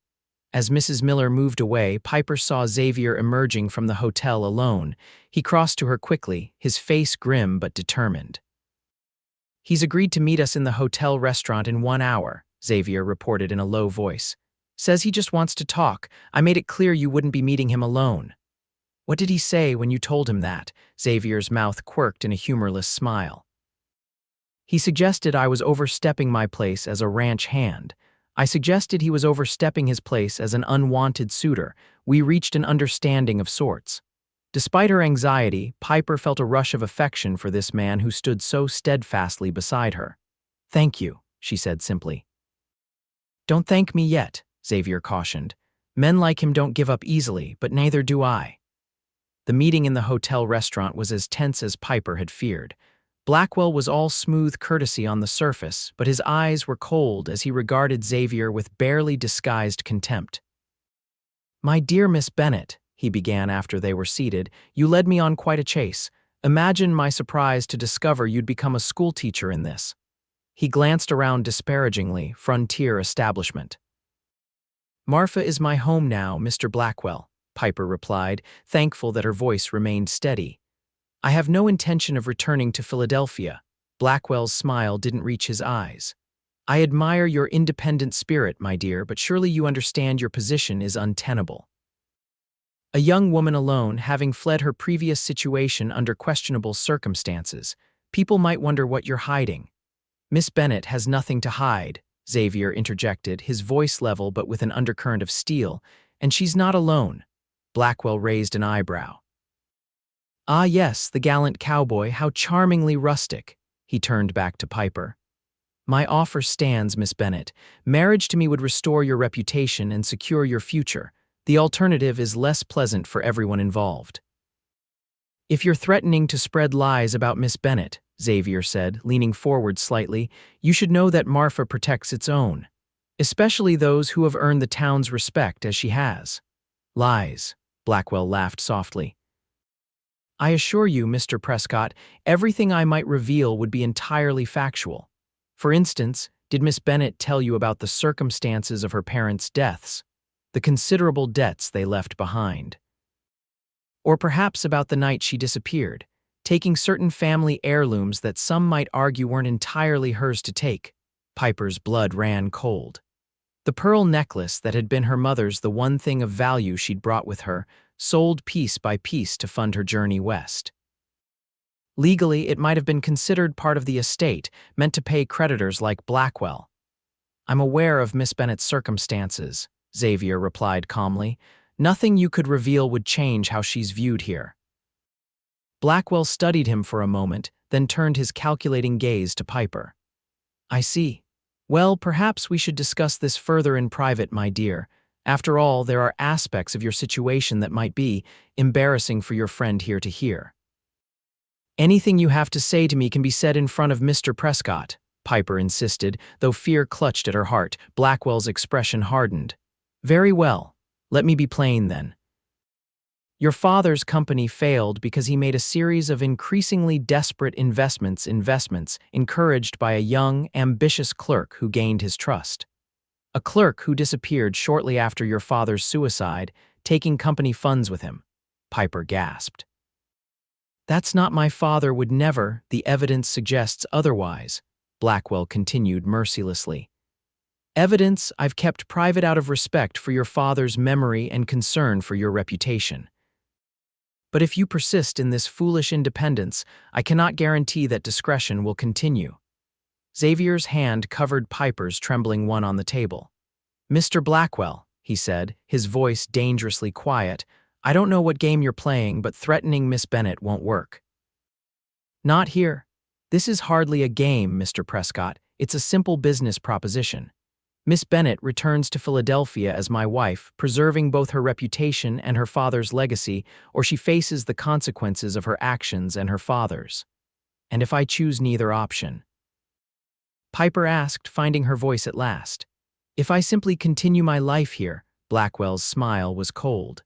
A: As Mrs. Miller moved away, Piper saw Xavier emerging from the hotel alone. He crossed to her quickly, his face grim but determined. "He's agreed to meet us in the hotel restaurant in 1 hour," Xavier reported in a low voice. "Says he just wants to talk. I made it clear you wouldn't be meeting him alone." "What did he say when you told him that?" Xavier's mouth quirked in a humorless smile. "He suggested I was overstepping my place as a ranch hand. I suggested he was overstepping his place as an unwanted suitor. We reached an understanding of sorts." Despite her anxiety, Piper felt a rush of affection for this man who stood so steadfastly beside her. "Thank you," she said simply. "Don't thank me yet," Xavier cautioned. "Men like him don't give up easily, but neither do I." The meeting in the hotel restaurant was as tense as Piper had feared. Blackwell was all smooth courtesy on the surface, but his eyes were cold as he regarded Xavier with barely disguised contempt. "My dear Miss Bennett," he began after they were seated, "you led me on quite a chase. Imagine my surprise to discover you'd become a schoolteacher in this." He glanced around disparagingly, frontier establishment. "Marfa is my home now, Mr. Blackwell," Piper replied, thankful that her voice remained steady. "I have no intention of returning to Philadelphia." Blackwell's smile didn't reach his eyes. "I admire your independent spirit, my dear, but surely you understand your position is untenable. A young woman alone, having fled her previous situation under questionable circumstances. People might wonder what you're hiding." "Miss Bennett has nothing to hide," Xavier interjected, his voice level but with an undercurrent of steel. "And she's not alone." Blackwell raised an eyebrow. "Ah yes, the gallant cowboy, how charmingly rustic." He turned back to Piper. "My offer stands, Miss Bennett. Marriage to me would restore your reputation and secure your future. The alternative is less pleasant for everyone involved." "If you're threatening to spread lies about Miss Bennett," Xavier said, leaning forward slightly, "you should know that Marfa protects its own." especially those who have earned the town's respect as she has. Lies, Blackwell laughed softly. I assure you, Mr. Prescott, everything I might reveal would be entirely factual. For instance, did Miss Bennett tell you about the circumstances of her parents' deaths, the considerable debts they left behind? Or perhaps about the night she disappeared, taking certain family heirlooms that some might argue weren't entirely hers to take? Piper's blood ran cold. The pearl necklace that had been her mother's, the one thing of value she'd brought with her, sold piece by piece to fund her journey west. Legally, it might have been considered part of the estate, meant to pay creditors like Blackwell. I'm aware of Miss Bennett's circumstances, Xavier replied calmly. Nothing you could reveal would change how she's viewed here. Blackwell studied him for a moment, then turned his calculating gaze to Piper. I see. Well, perhaps we should discuss this further in private, my dear. After all, there are aspects of your situation that might be embarrassing for your friend here to hear. Anything you have to say to me can be said in front of Mr. Prescott, Piper insisted, though fear clutched at her heart. Blackwell's expression hardened. Very well. Let me be plain then. Your father's company failed because he made a series of increasingly desperate investments encouraged by a young, ambitious clerk who gained his trust. A clerk who disappeared shortly after your father's suicide, taking company funds with him. Piper gasped. That's not my father, would never, the evidence suggests otherwise, Blackwell continued mercilessly. Evidence I've kept private out of respect for your father's memory and concern for your reputation. But if you persist in this foolish independence, I cannot guarantee that discretion will continue. Xavier's hand covered Piper's trembling one on the table. Mr. Blackwell, he said, his voice dangerously quiet, I don't know what game you're playing, but threatening Miss Bennett won't work. Not here. This is hardly a game, Mr. Prescott. It's a simple business proposition. Miss Bennett returns to Philadelphia as my wife, preserving both her reputation and her father's legacy, or she faces the consequences of her actions and her father's. And if I choose neither option? Piper asked, finding her voice at last. If I simply continue my life here, Blackwell's smile was cold.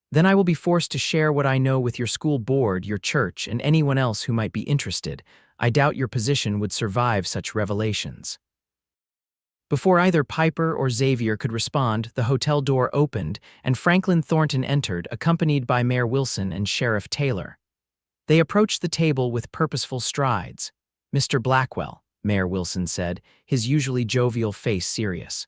A: Then I will be forced to share what I know with your school board, your church, and anyone else who might be interested. I doubt your position would survive such revelations. Before either Piper or Xavier could respond, the hotel door opened, and Franklin Thornton entered, accompanied by Mayor Wilson and Sheriff Taylor. They approached the table with purposeful strides. Mr. Blackwell, Mayor Wilson said, his usually jovial face serious.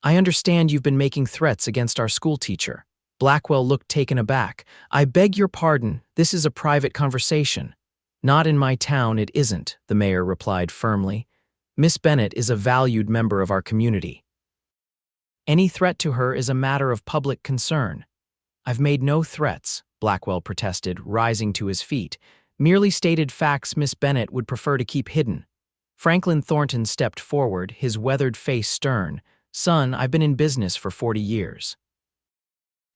A: I understand you've been making threats against our schoolteacher. Blackwell looked taken aback. I beg your pardon, this is a private conversation. Not in my town, it isn't, the mayor replied firmly. Miss Bennett is a valued member of our community. Any threat to her is a matter of public concern. I've made no threats, Blackwell protested, rising to his feet. Merely stated facts Miss Bennett would prefer to keep hidden. Franklin Thornton stepped forward, his weathered face stern. Son, I've been in business for 40 years.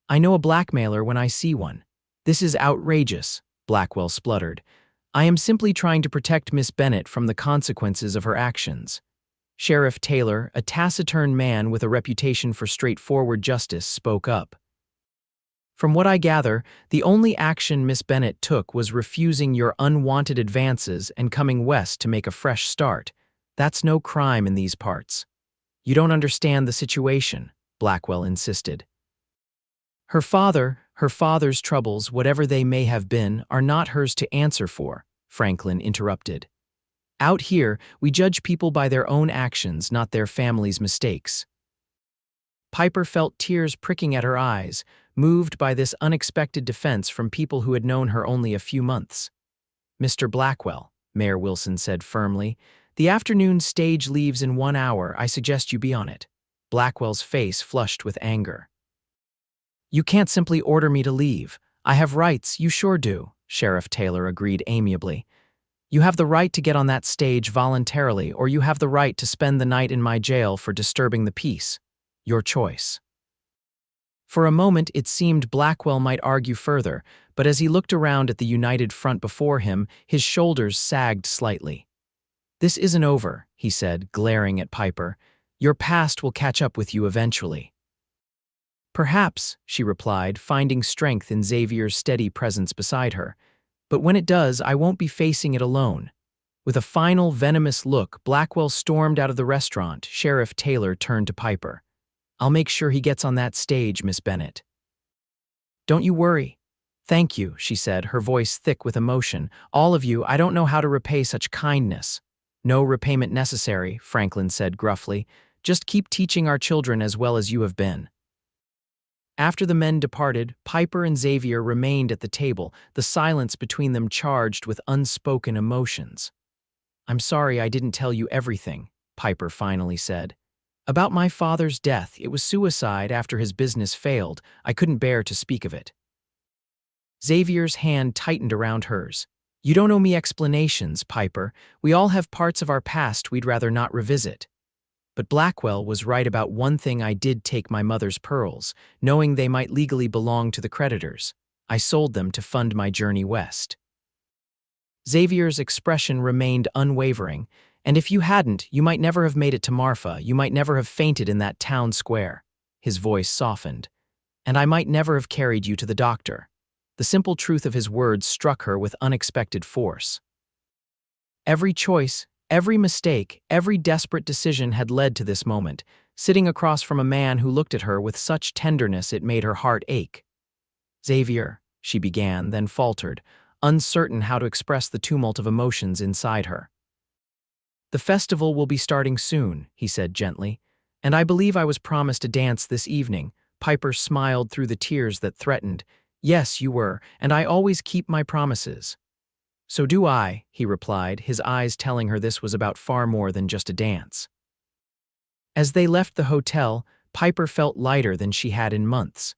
A: I know a blackmailer when I see one. This is outrageous, Blackwell spluttered. I am simply trying to protect Miss Bennett from the consequences of her actions. Sheriff Taylor, a taciturn man with a reputation for straightforward justice, spoke up. From what I gather, the only action Miss Bennett took was refusing your unwanted advances and coming west to make a fresh start. That's no crime in these parts. You don't understand the situation, Blackwell insisted. Her father's troubles, whatever they may have been, are not hers to answer for, Franklin interrupted. Out here, we judge people by their own actions, not their family's mistakes. Piper felt tears pricking at her eyes, moved by this unexpected defense from people who had known her only a few months. Mr. Blackwell, Mayor Wilson said firmly, the afternoon stage leaves in 1 hour. I suggest you be on it. Blackwell's face flushed with anger. You can't simply order me to leave. I have rights, you sure do, Sheriff Taylor agreed amiably. You have the right to get on that stage voluntarily, or you have the right to spend the night in my jail for disturbing the peace. Your choice. For a moment it seemed Blackwell might argue further, but as he looked around at the united front before him, his shoulders sagged slightly. This isn't over, he said, glaring at Piper. Your past will catch up with you eventually. Perhaps, she replied, finding strength in Xavier's steady presence beside her. But when it does, I won't be facing it alone. With a final venomous look, Blackwell stormed out of the restaurant. Sheriff Taylor turned to Piper. I'll make sure he gets on that stage, Miss Bennett. Don't you worry. Thank you, she said, her voice thick with emotion. All of you, I don't know how to repay such kindness. No repayment necessary, Franklin said gruffly. Just keep teaching our children as well as you have been. After the men departed, Piper and Xavier remained at the table, the silence between them charged with unspoken emotions. I'm sorry I didn't tell you everything, Piper finally said. About my father's death, it was suicide after his business failed. I couldn't bear to speak of it. Xavier's hand tightened around hers. You don't owe me explanations, Piper. We all have parts of our past we'd rather not revisit. But Blackwell was right about one thing. I did take my mother's pearls, knowing they might legally belong to the creditors. I sold them to fund my journey west. Xavier's expression remained unwavering, and if you hadn't, you might never have made it to Marfa, you might never have fainted in that town square. His voice softened. And I might never have carried you to the doctor. The simple truth of his words struck her with unexpected force. Every choice, every mistake, every desperate decision had led to this moment, sitting across from a man who looked at her with such tenderness it made her heart ache. Xavier, she began, then faltered, uncertain how to express the tumult of emotions inside her. The festival will be starting soon, he said gently, and I believe I was promised a dance this evening. Piper smiled through the tears that threatened. Yes, you were, and I always keep my promises. So do I, he replied, his eyes telling her this was about far more than just a dance. As they left the hotel, Piper felt lighter than she had in months.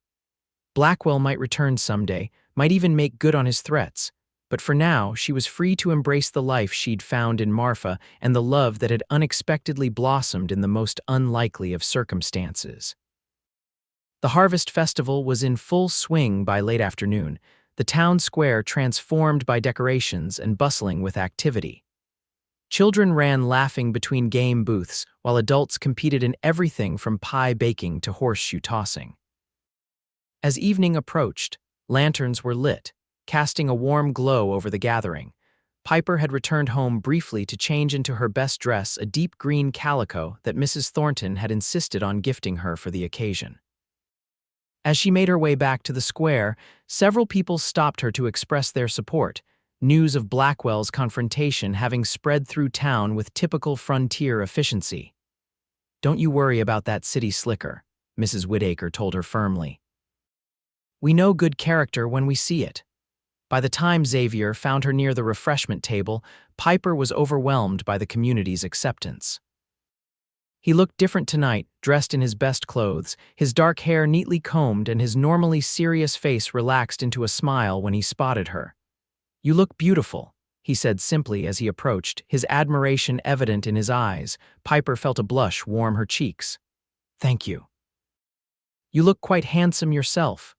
A: Blackwell might return someday, might even make good on his threats, but for now she was free to embrace the life she'd found in Marfa and the love that had unexpectedly blossomed in the most unlikely of circumstances. The Harvest Festival was in full swing by late afternoon, the town square transformed by decorations and bustling with activity. Children ran laughing between game booths, while adults competed in everything from pie baking to horseshoe tossing. As evening approached, lanterns were lit, casting a warm glow over the gathering. Piper had returned home briefly to change into her best dress, a deep green calico that Mrs. Thornton had insisted on gifting her for the occasion. As she made her way back to the square, several people stopped her to express their support, news of Blackwell's confrontation having spread through town with typical frontier efficiency. Don't you worry about that city slicker, Mrs. Whittaker told her firmly. We know good character when we see it. By the time Xavier found her near the refreshment table, Piper was overwhelmed by the community's acceptance. He looked different tonight, dressed in his best clothes, his dark hair neatly combed and his normally serious face relaxed into a smile when he spotted her. You look beautiful, he said simply as he approached, his admiration evident in his eyes. Piper felt a blush warm her cheeks. Thank you. You look quite handsome yourself.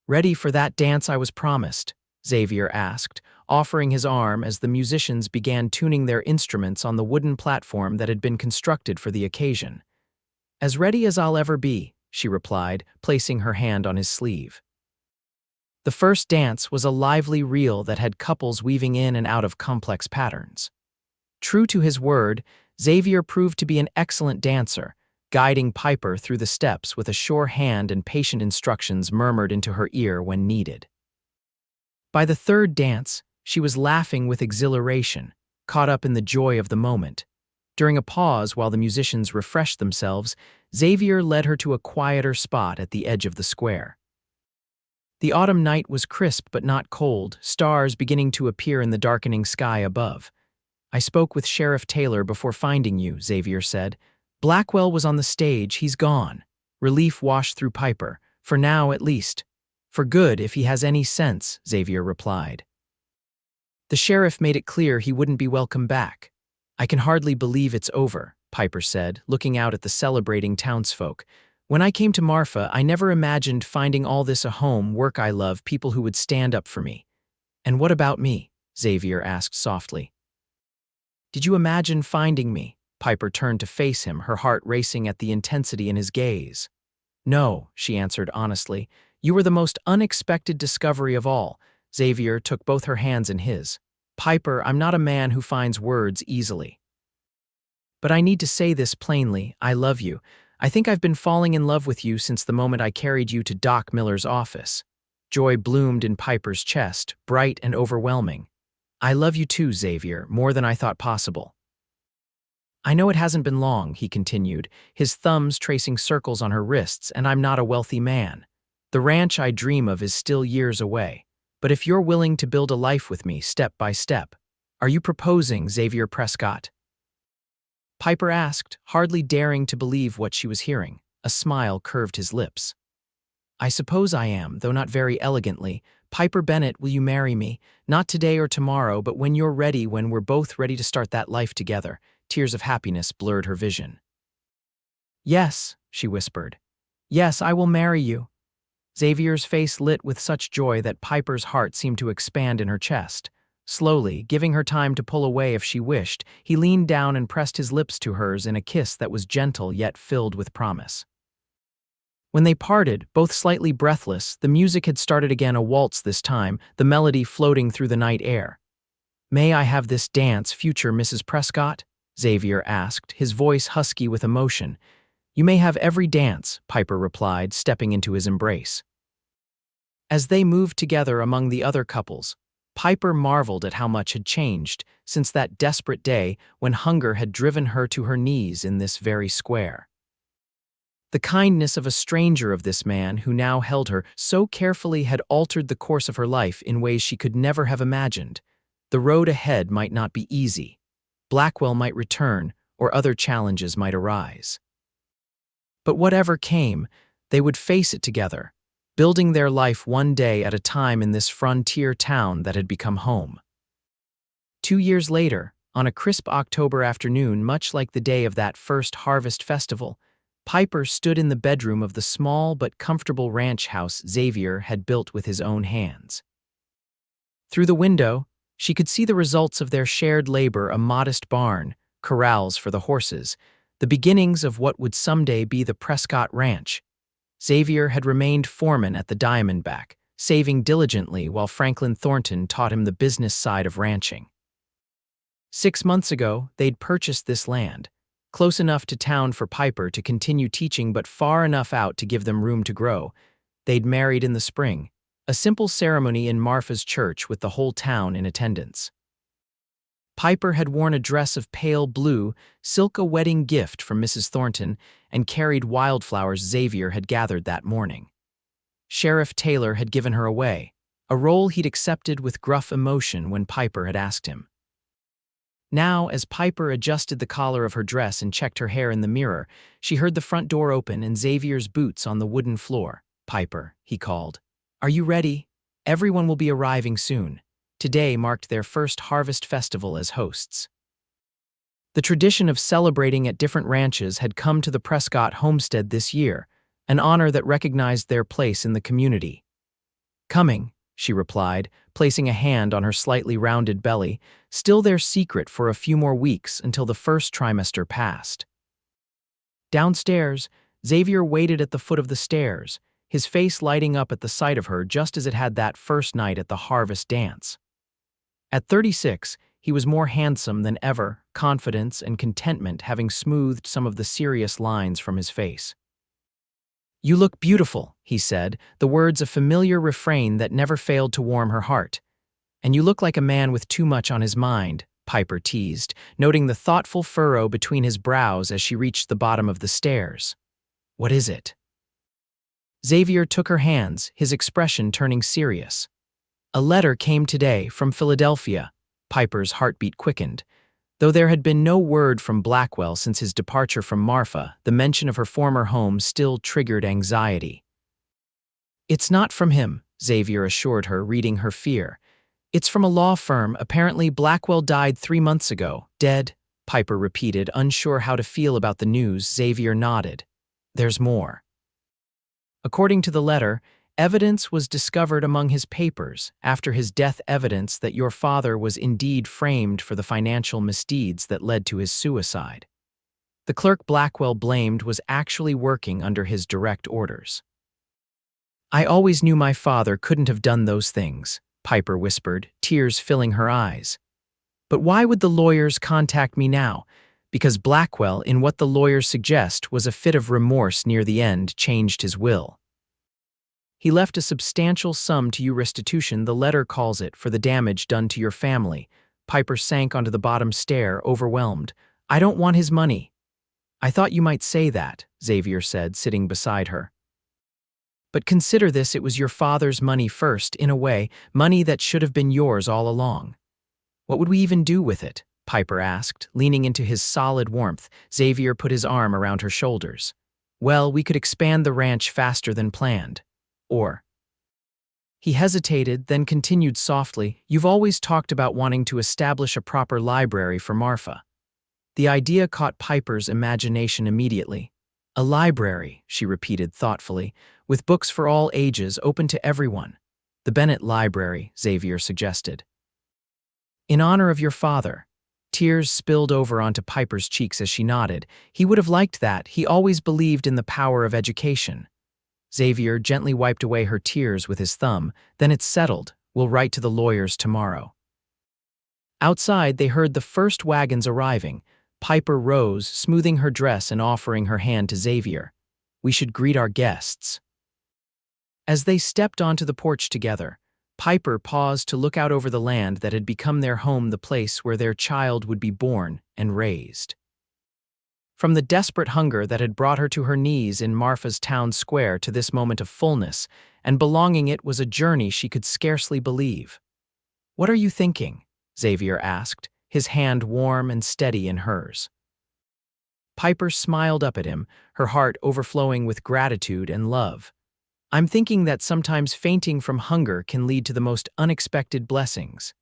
A: Ready for that dance I was promised? Xavier asked, offering his arm as the musicians began tuning their instruments on the wooden platform that had been constructed for the occasion. As ready as I'll ever be, she replied, placing her hand on his sleeve. The first dance was a lively reel that had couples weaving in and out of complex patterns. True to his word, Xavier proved to be an excellent dancer, guiding Piper through the steps with a sure hand and patient instructions murmured into her ear when needed. By the third dance, she was laughing with exhilaration, caught up in the joy of the moment. During a pause while the musicians refreshed themselves, Xavier led her to a quieter spot at the edge of the square. The autumn night was crisp but not cold, stars beginning to appear in the darkening sky above. I spoke with Sheriff Taylor before finding you, Xavier said. Blackwell was on the stage, he's gone. Relief washed through Piper, for now at least. For good, if he has any sense, Xavier replied. The sheriff made it clear he wouldn't be welcome back. I can hardly believe it's over, Piper said, looking out at the celebrating townsfolk. When I came to Marfa, I never imagined finding all this a home, work I love, people who would stand up for me. And what about me? Xavier asked softly. Did you imagine finding me? Piper turned to face him, her heart racing at the intensity in his gaze. "No," she answered honestly. "You were the most unexpected discovery of all." Xavier took both her hands in his. "Piper, I'm not a man who finds words easily. But I need to say this plainly. I love you. I think I've been falling in love with you since the moment I carried you to Doc Miller's office." Joy bloomed in Piper's chest, bright and overwhelming. "I love you too, Xavier, more than I thought possible." "I know it hasn't been long," he continued, his thumbs tracing circles on her wrists, "and I'm not a wealthy man. The ranch I dream of is still years away. But if you're willing to build a life with me, step by step, are you proposing, Xavier Prescott?" Piper asked, hardly daring to believe what she was hearing. A smile curved his lips. "I suppose I am, though not very elegantly. Piper Bennett, will you marry me? Not today or tomorrow, but when you're ready, when we're both ready to start that life together." Tears of happiness blurred her vision. "Yes," she whispered. "Yes, I will marry you." Xavier's face lit with such joy that Piper's heart seemed to expand in her chest. Slowly, giving her time to pull away if she wished, he leaned down and pressed his lips to hers in a kiss that was gentle yet filled with promise. When they parted, both slightly breathless, the music had started again, a waltz this time, the melody floating through the night air. "May I have this dance, future Mrs. Prescott?" Xavier asked, his voice husky with emotion. "You may have every dance," Piper replied, stepping into his embrace. As they moved together among the other couples, Piper marveled at how much had changed since that desperate day when hunger had driven her to her knees in this very square. The kindness of a stranger of this man who now held her so carefully had altered the course of her life in ways she could never have imagined. The road ahead might not be easy. Blackwell might return, or other challenges might arise. But whatever came, they would face it together, building their life one day at a time in this frontier town that had become home. 2 years later, on a crisp October afternoon, much like the day of that first harvest festival, Piper stood in the bedroom of the small but comfortable ranch house Xavier had built with his own hands. Through the window, she could see the results of their shared labor: a modest barn, corrals for the horses, the beginnings of what would someday be the Prescott Ranch. Xavier had remained foreman at the Diamondback, saving diligently while Franklin Thornton taught him the business side of ranching. 6 months ago, they'd purchased this land, close enough to town for Piper to continue teaching but far enough out to give them room to grow. They'd married in the spring, a simple ceremony in Marfa's church with the whole town in attendance. Piper had worn a dress of pale blue silk, a wedding gift from Mrs. Thornton, and carried wildflowers Xavier had gathered that morning. Sheriff Taylor had given her away, a role he'd accepted with gruff emotion when Piper had asked him. Now, as Piper adjusted the collar of her dress and checked her hair in the mirror, she heard the front door open and Xavier's boots on the wooden floor. "Piper," he called. "Are you ready? Everyone will be arriving soon." Today marked their first harvest festival as hosts. The tradition of celebrating at different ranches had come to the Prescott homestead this year, an honor that recognized their place in the community. "Coming," she replied, placing a hand on her slightly rounded belly, still their secret for a few more weeks until the first trimester passed. Downstairs, Xavier waited at the foot of the stairs, his face lighting up at the sight of her just as it had that first night at the harvest dance. At 36, he was more handsome than ever, confidence and contentment having smoothed some of the serious lines from his face. "You look beautiful," he said, the words a familiar refrain that never failed to warm her heart. "And you look like a man with too much on his mind," Piper teased, noting the thoughtful furrow between his brows as she reached the bottom of the stairs. "What is it?" Xavier took her hands, his expression turning serious. "A letter came today from Philadelphia." Piper's heartbeat quickened. Though there had been no word from Blackwell since his departure from Marfa, the mention of her former home still triggered anxiety. "It's not from him," Xavier assured her, reading her fear. "It's from a law firm. Apparently Blackwell died 3 months ago." "Dead?" Piper repeated, unsure how to feel about the news. Xavier nodded. "There's more. According to the letter, evidence was discovered among his papers after his death, evidence that your father was indeed framed for the financial misdeeds that led to his suicide." The clerk Blackwell blamed was actually working under his direct orders. "I always knew my father couldn't have done those things," Piper whispered, tears filling her eyes. "But why would the lawyers contact me now?" Because Blackwell, in what the lawyers suggest was a fit of remorse near the end, changed his will. He left a substantial sum to you restitution, the letter calls it, for the damage done to your family. Piper sank onto the bottom stair, overwhelmed. "I don't want his money." "I thought you might say that," Xavier said, sitting beside her. "But consider this, it was your father's money first, in a way, money that should have been yours all along." "What would we even do with it?" Piper asked, leaning into his solid warmth. Xavier put his arm around her shoulders. "Well, we could expand the ranch faster than planned. Or—" He hesitated, then continued softly, "You've always talked about wanting to establish a proper library for Marfa." The idea caught Piper's imagination immediately. "A library," she repeated thoughtfully, "with books for all ages, open to everyone." "The Bennett Library," Xavier suggested. "In honor of your father." Tears spilled over onto Piper's cheeks as she nodded. "He would have liked that. He always believed in the power of education." Xavier gently wiped away her tears with his thumb. "Then it's settled. We'll write to the lawyers tomorrow." Outside, they heard the first wagons arriving. Piper rose, smoothing her dress and offering her hand to Xavier. "We should greet our guests." As they stepped onto the porch together, Piper paused to look out over the land that had become their home, the place where their child would be born and raised. From the desperate hunger that had brought her to her knees in Marfa's town square to this moment of fullness and belonging, it was a journey she could scarcely believe. "What are you thinking?" Xavier asked, his hand warm and steady in hers. Piper smiled up at him, her heart overflowing with gratitude and love. "I'm thinking that sometimes fainting from hunger can lead to the most unexpected blessings."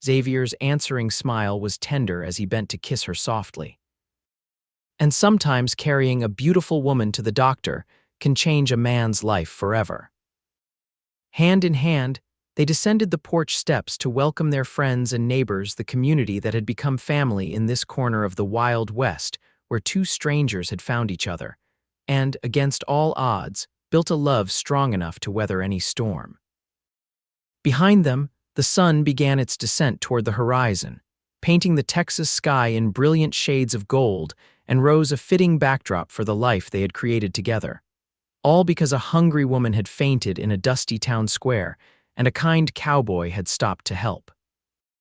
A: Xavier's answering smile was tender as he bent to kiss her softly. "And sometimes carrying a beautiful woman to the doctor can change a man's life forever." Hand in hand, they descended the porch steps to welcome their friends and neighbors, the community that had become family in this corner of the Wild West, where two strangers had found each other, and, against all odds, built a love strong enough to weather any storm. Behind them, the sun began its descent toward the horizon, painting the Texas sky in brilliant shades of gold, and rose a fitting backdrop for the life they had created together. All because a hungry woman had fainted in a dusty town square, and a kind cowboy had stopped to help.